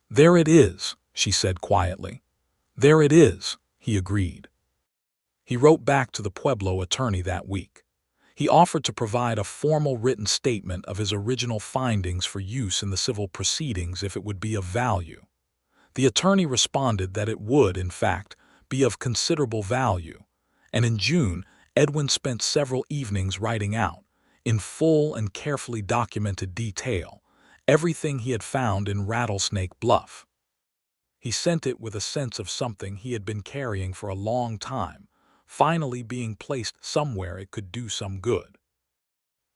"There it is," she said quietly. "There it is," he agreed. He wrote back to the Pueblo attorney that week. He offered to provide a formal written statement of his original findings for use in the civil proceedings if it would be of value. The attorney responded that it would, in fact, be of considerable value, and in June, Edwin spent several evenings writing out, in full and carefully documented detail, everything he had found in Rattlesnake Bluff. He sent it with a sense of something he had been carrying for a long time, finally being placed somewhere it could do some good.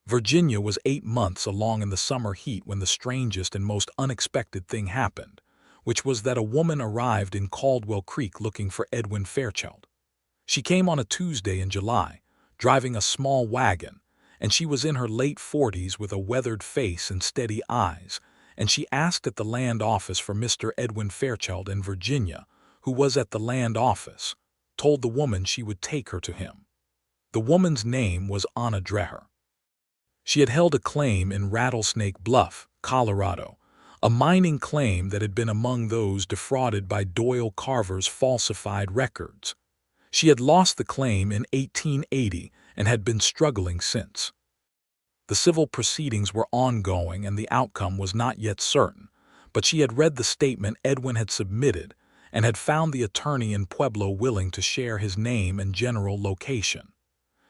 Virginia was 8 months along in the summer heat when the strangest and most unexpected thing happened, which was that a woman arrived in Caldwell Creek looking for Edwin Fairchild. She came on a Tuesday in July, driving a small wagon, and she was in her late 40s with a weathered face and steady eyes, and she asked at the land office for Mr. Edwin Fairchild, and Virginia, who was at the land office, told the woman she would take her to him. The woman's name was Anna Dreher. She had held a claim in Rattlesnake Bluff, Colorado, a mining claim that had been among those defrauded by Doyle Carver's falsified records. She had lost the claim in 1880 and had been struggling since. The civil proceedings were ongoing and the outcome was not yet certain, but she had read the statement Edwin had submitted and had found the attorney in Pueblo willing to share his name and general location.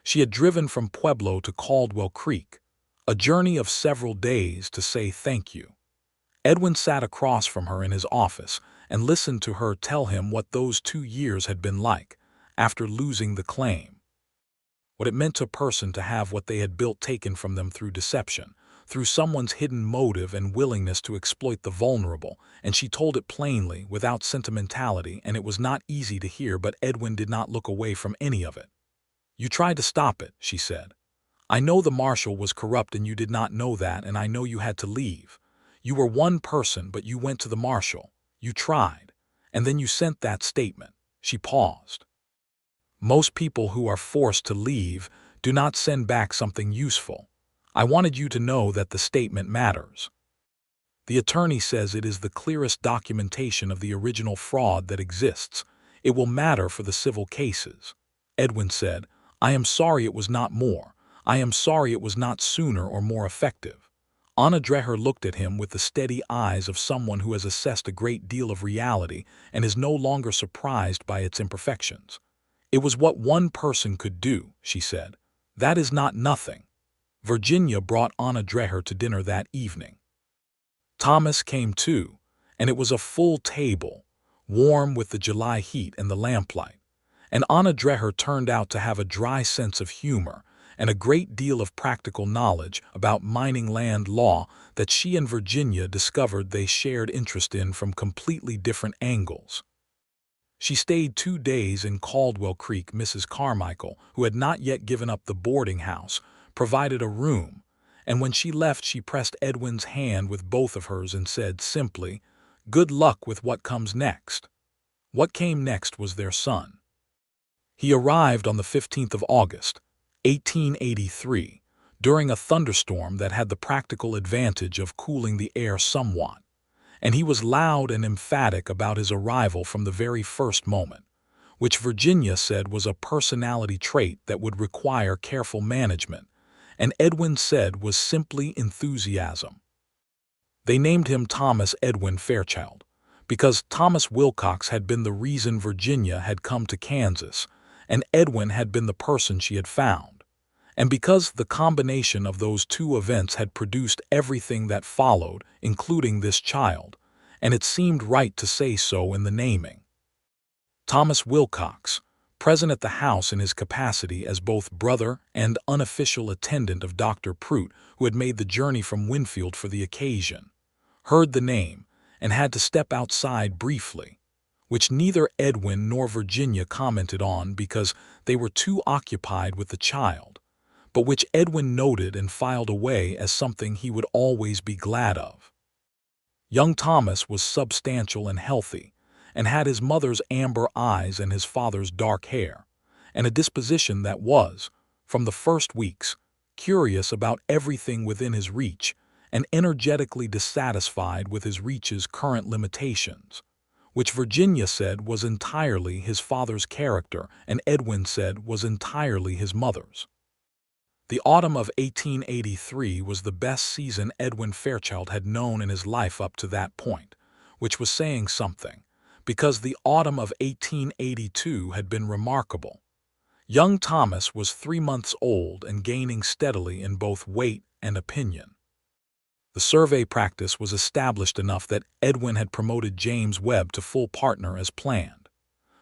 She had driven from Pueblo to Caldwell Creek, a journey of several days, to say thank you. Edwin sat across from her in his office and listened to her tell him what those 2 years had been like after losing the claim. What it meant to a person to have what they had built taken from them through deception, through someone's hidden motive and willingness to exploit the vulnerable, and she told it plainly, without sentimentality, and it was not easy to hear, but Edwin did not look away from any of it. "You tried to stop it," she said. "I know the marshal was corrupt and you did not know that, and I know you had to leave. You were one person, but you went to the marshal. You tried. And then you sent that statement." She paused. "Most people who are forced to leave do not send back something useful. I wanted you to know that the statement matters. The attorney says it is the clearest documentation of the original fraud that exists. It will matter for the civil cases." Edwin said, "I am sorry it was not more. I am sorry it was not sooner or more effective." Anna Dreher looked at him with the steady eyes of someone who has assessed a great deal of reality and is no longer surprised by its imperfections. "It was what one person could do," she said. "That is not nothing." Virginia brought Anna Dreher to dinner that evening. Thomas came too, and it was a full table, warm with the July heat and the lamplight. And Anna Dreher turned out to have a dry sense of humor and a great deal of practical knowledge about mining land law that she and Virginia discovered they shared interest in from completely different angles. She stayed 2 days in Caldwell Creek. Mrs. Carmichael, who had not yet given up the boarding house, provided a room, and when she left she pressed Edwin's hand with both of hers and said simply, "Good luck with what comes next." What came next was their son. He arrived on the 15th of August, 1883, during a thunderstorm that had the practical advantage of cooling the air somewhat, and he was loud and emphatic about his arrival from the very first moment, which Virginia said was a personality trait that would require careful management, and Edwin said was simply enthusiasm. They named him Thomas Edwin Fairchild, because Thomas Wilcox had been the reason Virginia had come to Kansas, and Edwin had been the person she had found, and because the combination of those 2 events had produced everything that followed, including this child, and it seemed right to say so in the naming. Thomas Wilcox, present at the house in his capacity as both brother and unofficial attendant of Dr. Prout, who had made the journey from Winfield for the occasion, heard the name and had to step outside briefly, which neither Edwin nor Virginia commented on because they were too occupied with the child, but which Edwin noted and filed away as something he would always be glad of. Young Thomas was substantial and healthy, and had his mother's amber eyes and his father's dark hair, and a disposition that was, from the first weeks, curious about everything within his reach, and energetically dissatisfied with his reach's current limitations, which Virginia said was entirely his father's character and Edwin said was entirely his mother's. The autumn of 1883 was the best season Edwin Fairchild had known in his life up to that point, which was saying something, because the autumn of 1882 had been remarkable. Young Thomas was 3 months old and gaining steadily in both weight and opinion. The survey practice was established enough that Edwin had promoted James Webb to full partner as planned.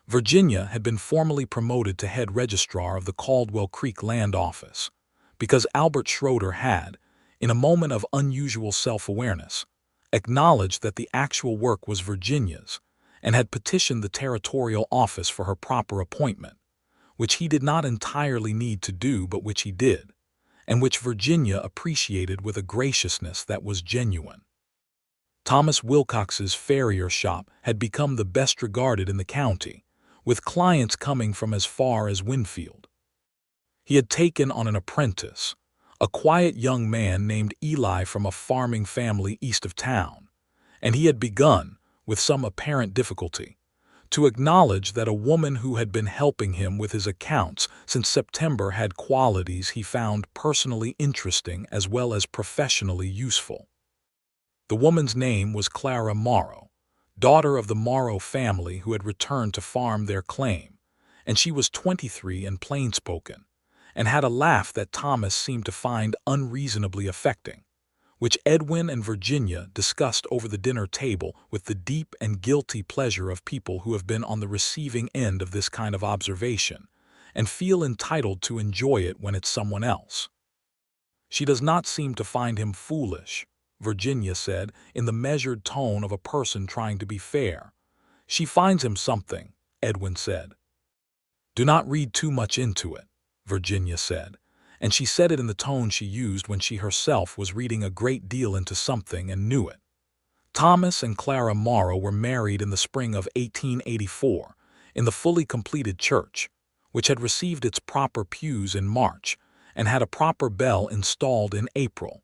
Virginia had been formally promoted to head registrar of the Caldwell Creek land office, because Albert Schroeder had, in a moment of unusual self-awareness, acknowledged that the actual work was Virginia's and had petitioned the territorial office for her proper appointment, which he did not entirely need to do but which he did, and which Virginia appreciated with a graciousness that was genuine. Thomas Wilcox's farrier shop had become the best regarded in the county, with clients coming from as far as Winfield. He had taken on an apprentice, a quiet young man named Eli from a farming family east of town, and he had begun, with some apparent difficulty, to acknowledge that a woman who had been helping him with his accounts since September had qualities he found personally interesting as well as professionally useful. The woman's name was Clara Morrow, daughter of the Morrow family who had returned to farm their claim, and she was 23 and plain-spoken, and had a laugh that Thomas seemed to find unreasonably affecting, which Edwin and Virginia discussed over the dinner table with the deep and guilty pleasure of people who have been on the receiving end of this kind of observation and feel entitled to enjoy it when it's someone else. "She does not seem to find him foolish," Virginia said in the measured tone of a person trying to be fair. "She finds him something," Edwin said. "Do not read too much into it," Virginia said, and she said it in the tone she used when she herself was reading a great deal into something and knew it. Thomas and Clara Morrow were married in the spring of 1884 in the fully completed church, which had received its proper pews in March and had a proper bell installed in April,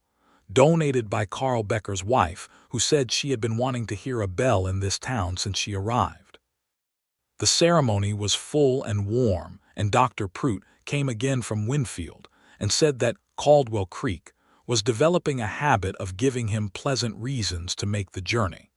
donated by Carl Becker's wife, who said she had been wanting to hear a bell in this town since she arrived. The ceremony was full and warm, and Dr. Prout came again from Winfield and said that Caldwell Creek was developing a habit of giving him pleasant reasons to make the journey.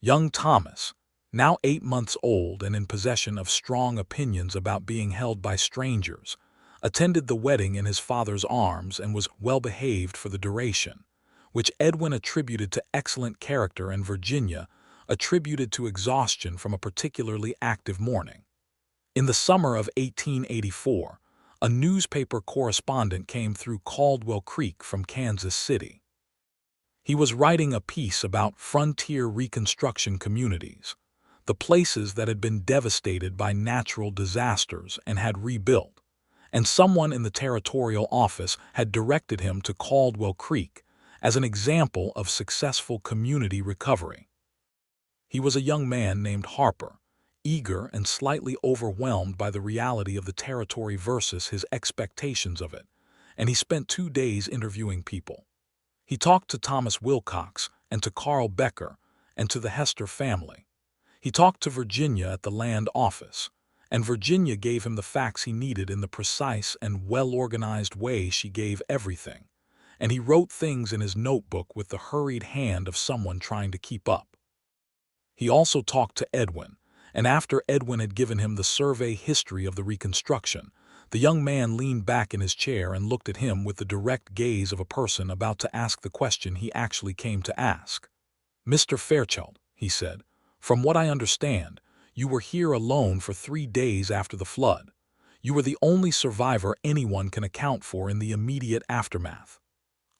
Young Thomas, now 8 months old and in possession of strong opinions about being held by strangers, attended the wedding in his father's arms and was well behaved for the duration, which Edwin attributed to excellent character and Virginia attributed to exhaustion from a particularly active morning. In the summer of 1884, a newspaper correspondent came through Caldwell Creek from Kansas City. He was writing a piece about frontier reconstruction communities, the places that had been devastated by natural disasters and had rebuilt, and someone in the territorial office had directed him to Caldwell Creek as an example of successful community recovery. He was a young man named Harper, eager and slightly overwhelmed by the reality of the territory versus his expectations of it, and he spent 2 days interviewing people. He talked to Thomas Wilcox and to Carl Becker and to the Hester family. He talked to Virginia at the land office, and Virginia gave him the facts he needed in the precise and well-organized way she gave everything, and he wrote things in his notebook with the hurried hand of someone trying to keep up. He also talked to Edwin, and after Edwin had given him the survey history of the reconstruction, the young man leaned back in his chair and looked at him with the direct gaze of a person about to ask the question he actually came to ask. "Mr. Fairchild," he said, "from what I understand, you were here alone for 3 days after the flood. You were the only survivor anyone can account for in the immediate aftermath."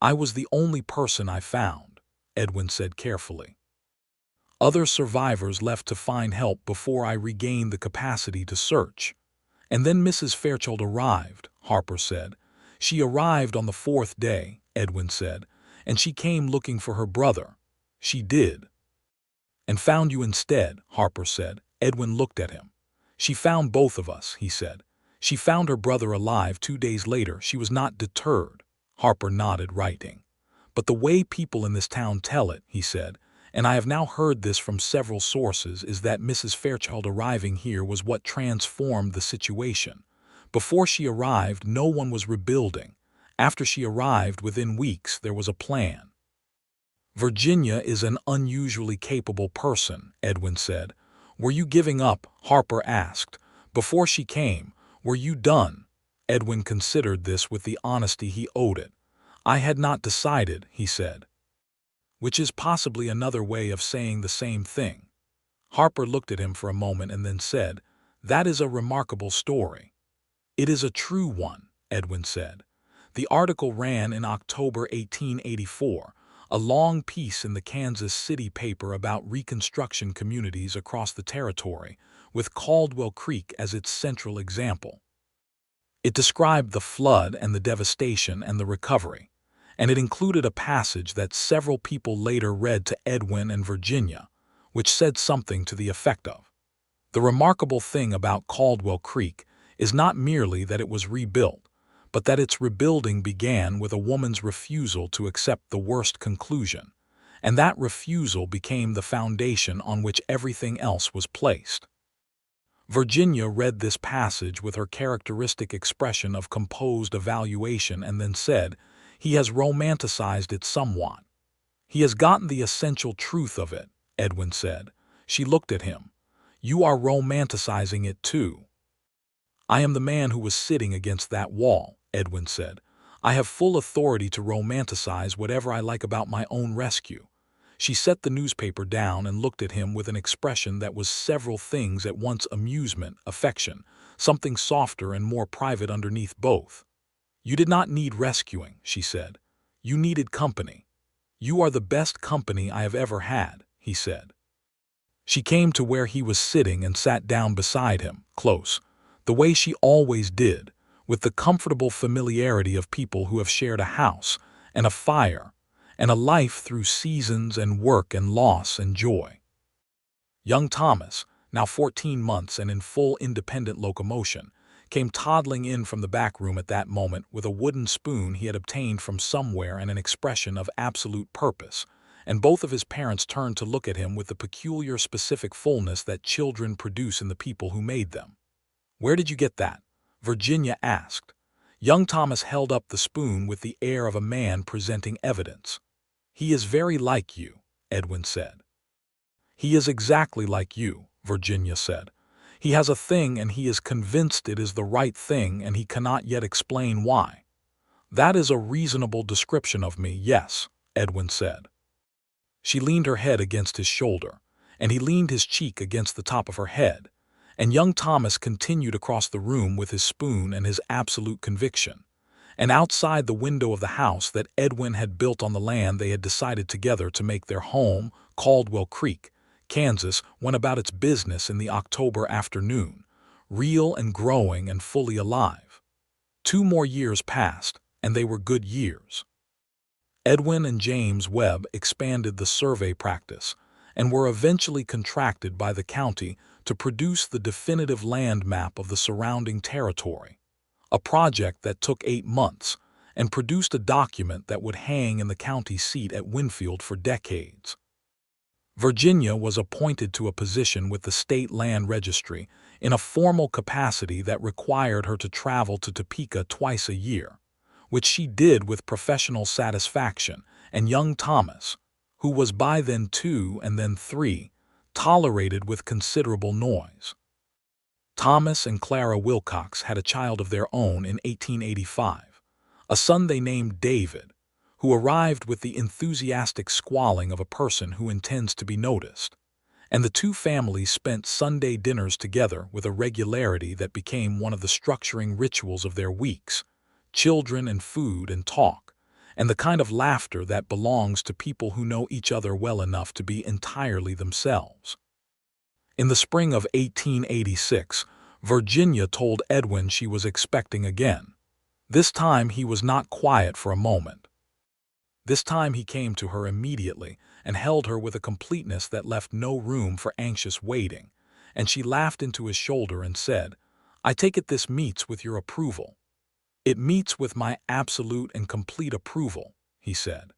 "I was the only person I found," Edwin said carefully. "Other survivors left to find help before I regained the capacity to search. And then Mrs. Fairchild arrived," Harper said. "She arrived on the 4th day," Edwin said, "and she came looking for her brother. She did." "And found you instead," Harper said. Edwin looked at him. "She found both of us," he said. She found her brother alive 2 days later. She was not deterred. Harper nodded, writing. But the way people in this town tell it, he said, and I have now heard this from several sources, is that Mrs. Fairchild arriving here was what transformed the situation. Before she arrived, no one was rebuilding. After she arrived, within weeks, there was a plan. Virginia is an unusually capable person, Edwin said. Were you giving up? Harper asked. Before she came, were you done? Edwin considered this with the honesty he owed it. I had not decided, he said. Which is possibly another way of saying the same thing. Harper looked at him for a moment and then said, That is a remarkable story. It is a true one, Edwin said. The article ran in October 1884, a long piece in the Kansas City paper about Reconstruction communities across the territory, with Caldwell Creek as its central example. It described the flood and the devastation and the recovery, and it included a passage that several people later read to Edwin and Virginia, which said something to the effect of, The remarkable thing about Caldwell Creek is not merely that it was rebuilt, but that its rebuilding began with a woman's refusal to accept the worst conclusion, and that refusal became the foundation on which everything else was placed. Virginia read this passage with her characteristic expression of composed evaluation and then said, He has romanticized it somewhat. He has gotten the essential truth of it, Edwin said. She looked at him. You are romanticizing it too. I am the man who was sitting against that wall, Edwin said. I have full authority to romanticize whatever I like about my own rescue. She set the newspaper down and looked at him with an expression that was several things at once: amusement, affection, something softer and more private underneath both. You did not need rescuing, she said. You needed company. You are the best company I have ever had, he said. She came to where he was sitting and sat down beside him, close, the way she always did, with the comfortable familiarity of people who have shared a house and a fire and a life through seasons and work and loss and joy. Young Thomas, now 14 months and in full independent locomotion, came toddling in from the back room at that moment with a wooden spoon he had obtained from somewhere and an expression of absolute purpose, and both of his parents turned to look at him with the peculiar specific fullness that children produce in the people who made them. Where did you get that? Virginia asked. Young Thomas held up the spoon with the air of a man presenting evidence. He is very like you, Edwin said. He is exactly like you, Virginia said. He has a thing and he is convinced it is the right thing and he cannot yet explain why. That is a reasonable description of me, yes, Edwin said. She leaned her head against his shoulder, and he leaned his cheek against the top of her head, and young Thomas continued across the room with his spoon and his absolute conviction. And outside the window of the house that Edwin had built on the land they had decided together to make their home, Caldwell Creek, Kansas, went about its business in the October afternoon, real and growing and fully alive. 2 more years passed, and they were good years. Edwin and James Webb expanded the survey practice and were eventually contracted by the county to produce the definitive land map of the surrounding territory, a project that took 8 months and produced a document that would hang in the county seat at Winfield for decades. Virginia was appointed to a position with the State Land Registry in a formal capacity that required her to travel to Topeka twice a year, which she did with professional satisfaction, and young Thomas, who was by then 2 and then 3, tolerated with considerable noise. Thomas and Clara Wilcox had a child of their own in 1885, a son they named David, who arrived with the enthusiastic squalling of a person who intends to be noticed, and the 2 families spent Sunday dinners together with a regularity that became one of the structuring rituals of their weeks: children and food and talk, and the kind of laughter that belongs to people who know each other well enough to be entirely themselves. In the spring of 1886, Virginia told Edwin she was expecting again. This time he was not quiet for a moment. This time he came to her immediately and held her with a completeness that left no room for anxious waiting, and she laughed into his shoulder and said, I take it this meets with your approval." "It meets with my absolute and complete approval," he said.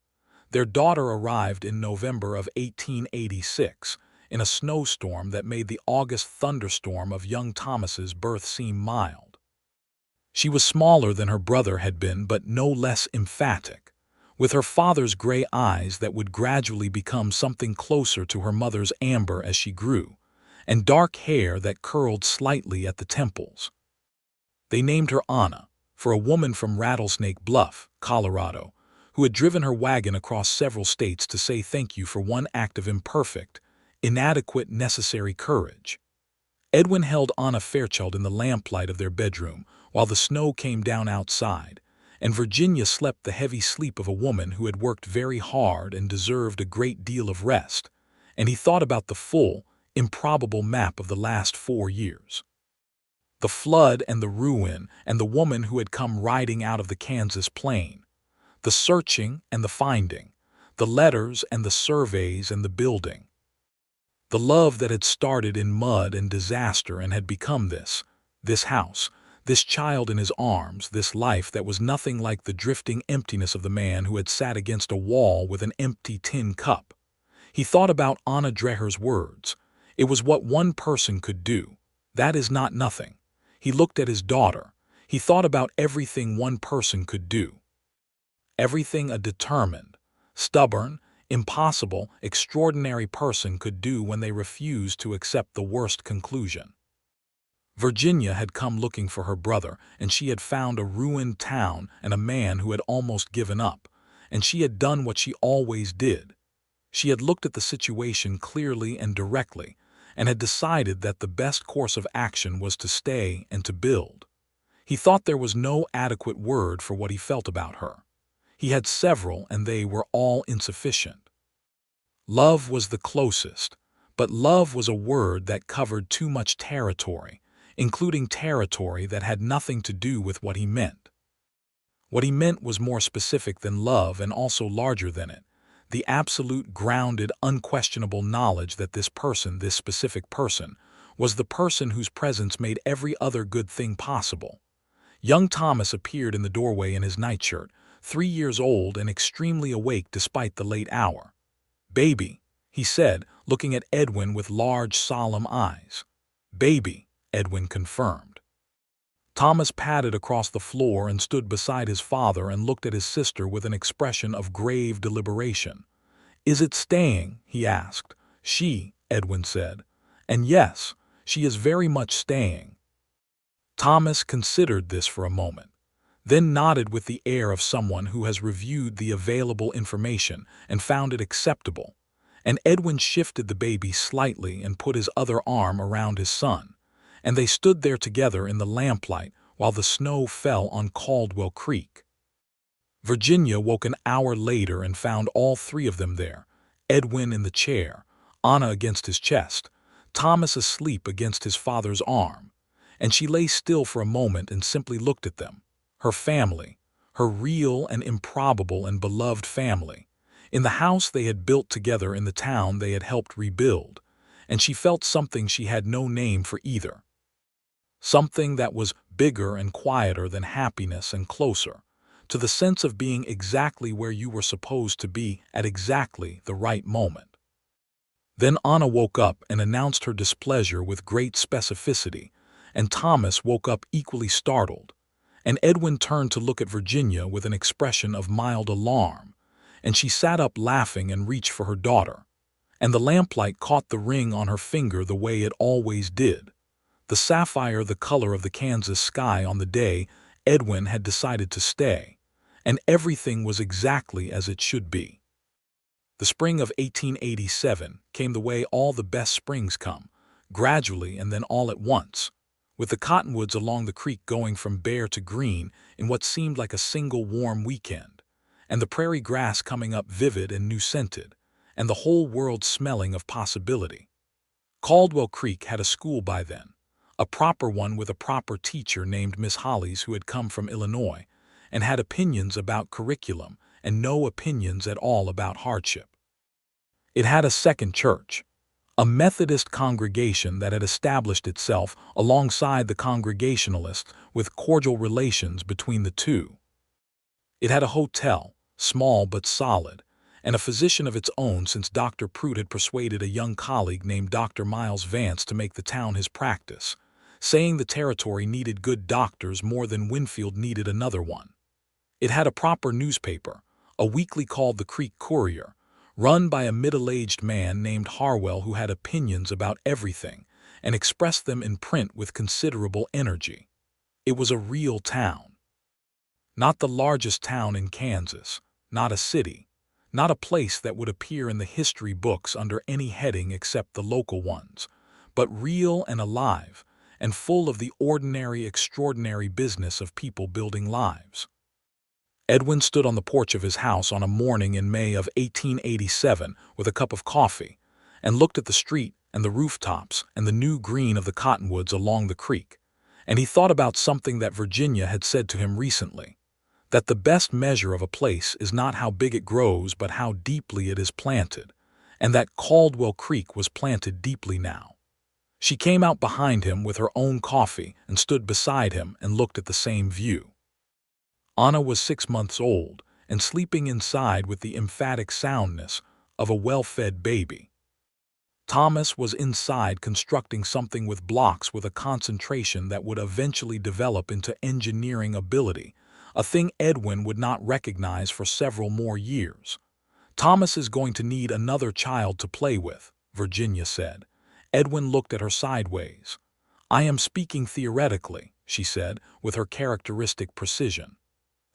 Their daughter arrived in November of 1886, in a snowstorm that made the August thunderstorm of young Thomas's birth seem mild. She was smaller than her brother had been, but no less emphatic, with her father's gray eyes that would gradually become something closer to her mother's amber as she grew, and dark hair that curled slightly at the temples. They named her Anna, for a woman from Rattlesnake Bluff, Colorado, who had driven her wagon across several states to say thank you for one act of imperfect, inadequate, necessary courage. Edwin held Anna Fairchild in the lamplight of their bedroom while the snow came down outside, and Virginia slept the heavy sleep of a woman who had worked very hard and deserved a great deal of rest, and he thought about the full, improbable map of the last 4 years. The flood and the ruin and the woman who had come riding out of the Kansas plain. The searching and the finding. The letters and the surveys and the building. The love that had started in mud and disaster and had become this house, this child in his arms, this life that was nothing like the drifting emptiness of the man who had sat against a wall with an empty tin cup. He thought about Anna Dreher's words. It was what one person could do. That is not nothing. He looked at his daughter. He thought about everything one person could do. Everything a determined, stubborn, impossible, extraordinary person could do when they refused to accept the worst conclusion. Virginia had come looking for her brother, and she had found a ruined town and a man who had almost given up, and she had done what she always did. She had looked at the situation clearly and directly, and had decided that the best course of action was to stay and to build. He thought there was no adequate word for what he felt about her. He had several, and they were all insufficient. Love was the closest, but love was a word that covered too much territory, including territory that had nothing to do with what he meant. What he meant was more specific than love and also larger than it. The absolute, grounded, unquestionable knowledge that this person, this specific person, was the person whose presence made every other good thing possible. Young Thomas appeared in the doorway in his nightshirt, 3 years old and extremely awake despite the late hour. "Baby," he said, looking at Edwin with large, solemn eyes. "Baby," Edwin confirmed. Thomas padded across the floor and stood beside his father and looked at his sister with an expression of grave deliberation. "Is it staying?" he asked. "She," Edwin said. "And yes, she is very much staying." Thomas considered this for a moment, then nodded with the air of someone who has reviewed the available information and found it acceptable, and Edwin shifted the baby slightly and put his other arm around his son, and they stood there together in the lamplight while the snow fell on Caldwell Creek. Virginia woke an hour later and found all 3 of them there, Edwin in the chair, Anna against his chest, Thomas asleep against his father's arm, and she lay still for a moment and simply looked at them. Her family, her real and improbable and beloved family, in the house they had built together in the town they had helped rebuild, and she felt something she had no name for either. Something that was bigger and quieter than happiness and closer, to the sense of being exactly where you were supposed to be at exactly the right moment. Then Anna woke up and announced her displeasure with great specificity, and Thomas woke up equally startled, and Edwin turned to look at Virginia with an expression of mild alarm, and she sat up laughing and reached for her daughter, and the lamplight caught the ring on her finger the way it always did, the sapphire the color of the Kansas sky on the day Edwin had decided to stay, and everything was exactly as it should be. The spring of 1887 came the way all the best springs come, gradually and then all at once, with the cottonwoods along the creek going from bare to green in what seemed like a single warm weekend, and the prairie grass coming up vivid and new-scented, and the whole world smelling of possibility. Caldwell Creek had a school by then, a proper one with a proper teacher named Miss Hollies who had come from Illinois, and had opinions about curriculum and no opinions at all about hardship. It had a second church, a Methodist congregation that had established itself alongside the Congregationalists with cordial relations between the two. It had a hotel, small but solid, and a physician of its own since Dr. Pruitt had persuaded a young colleague named Dr. Miles Vance to make the town his practice, saying the territory needed good doctors more than Winfield needed another one. It had a proper newspaper, a weekly called the Creek Courier, run by a middle-aged man named Harwell who had opinions about everything and expressed them in print with considerable energy. It was a real town. Not the largest town in Kansas, not a city, not a place that would appear in the history books under any heading except the local ones, but real and alive, and full of the ordinary, extraordinary business of people building lives. Edwin stood on the porch of his house on a morning in May of 1887 with a cup of coffee, and looked at the street and the rooftops and the new green of the cottonwoods along the creek, and he thought about something that Virginia had said to him recently, that the best measure of a place is not how big it grows but how deeply it is planted, and that Caldwell Creek was planted deeply now. She came out behind him with her own coffee and stood beside him and looked at the same view. Anna was 6 months old and sleeping inside with the emphatic soundness of a well-fed baby. Thomas was inside constructing something with blocks with a concentration that would eventually develop into engineering ability, a thing Edwin would not recognize for several more years. Thomas is going to need another child to play with, Virginia said. Edwin looked at her sideways. I am speaking theoretically, she said, with her characteristic precision.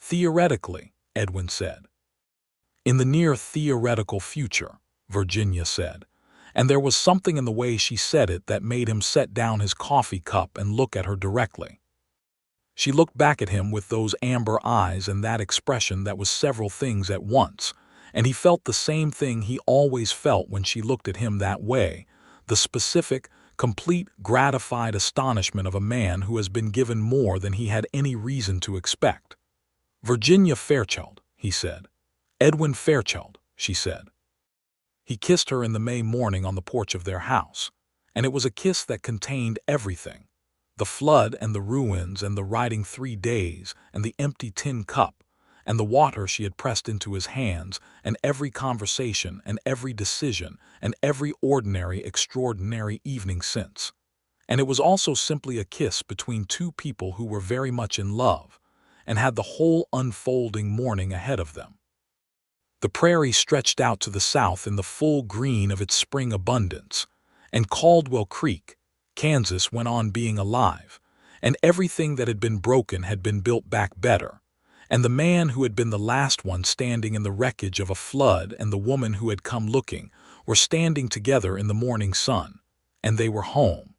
Theoretically, Edwin said. In the near theoretical future, Virginia said, and there was something in the way she said it that made him set down his coffee cup and look at her directly. She looked back at him with those amber eyes and that expression that was several things at once, and he felt the same thing he always felt when she looked at him that way, the specific, complete, gratified astonishment of a man who has been given more than he had any reason to expect. Virginia Fairchild, he said. Edwin Fairchild, she said. He kissed her in the May morning on the porch of their house, and it was a kiss that contained everything. The flood and the ruins and the riding 3 days and the empty tin cup and the water she had pressed into his hands and every conversation and every decision and every ordinary, extraordinary evening since. And it was also simply a kiss between two people who were very much in love and had the whole unfolding morning ahead of them. The prairie stretched out to the south in the full green of its spring abundance, and Caldwell Creek, Kansas, went on being alive, and everything that had been broken had been built back better, and the man who had been the last one standing in the wreckage of a flood and the woman who had come looking were standing together in the morning sun, and they were home.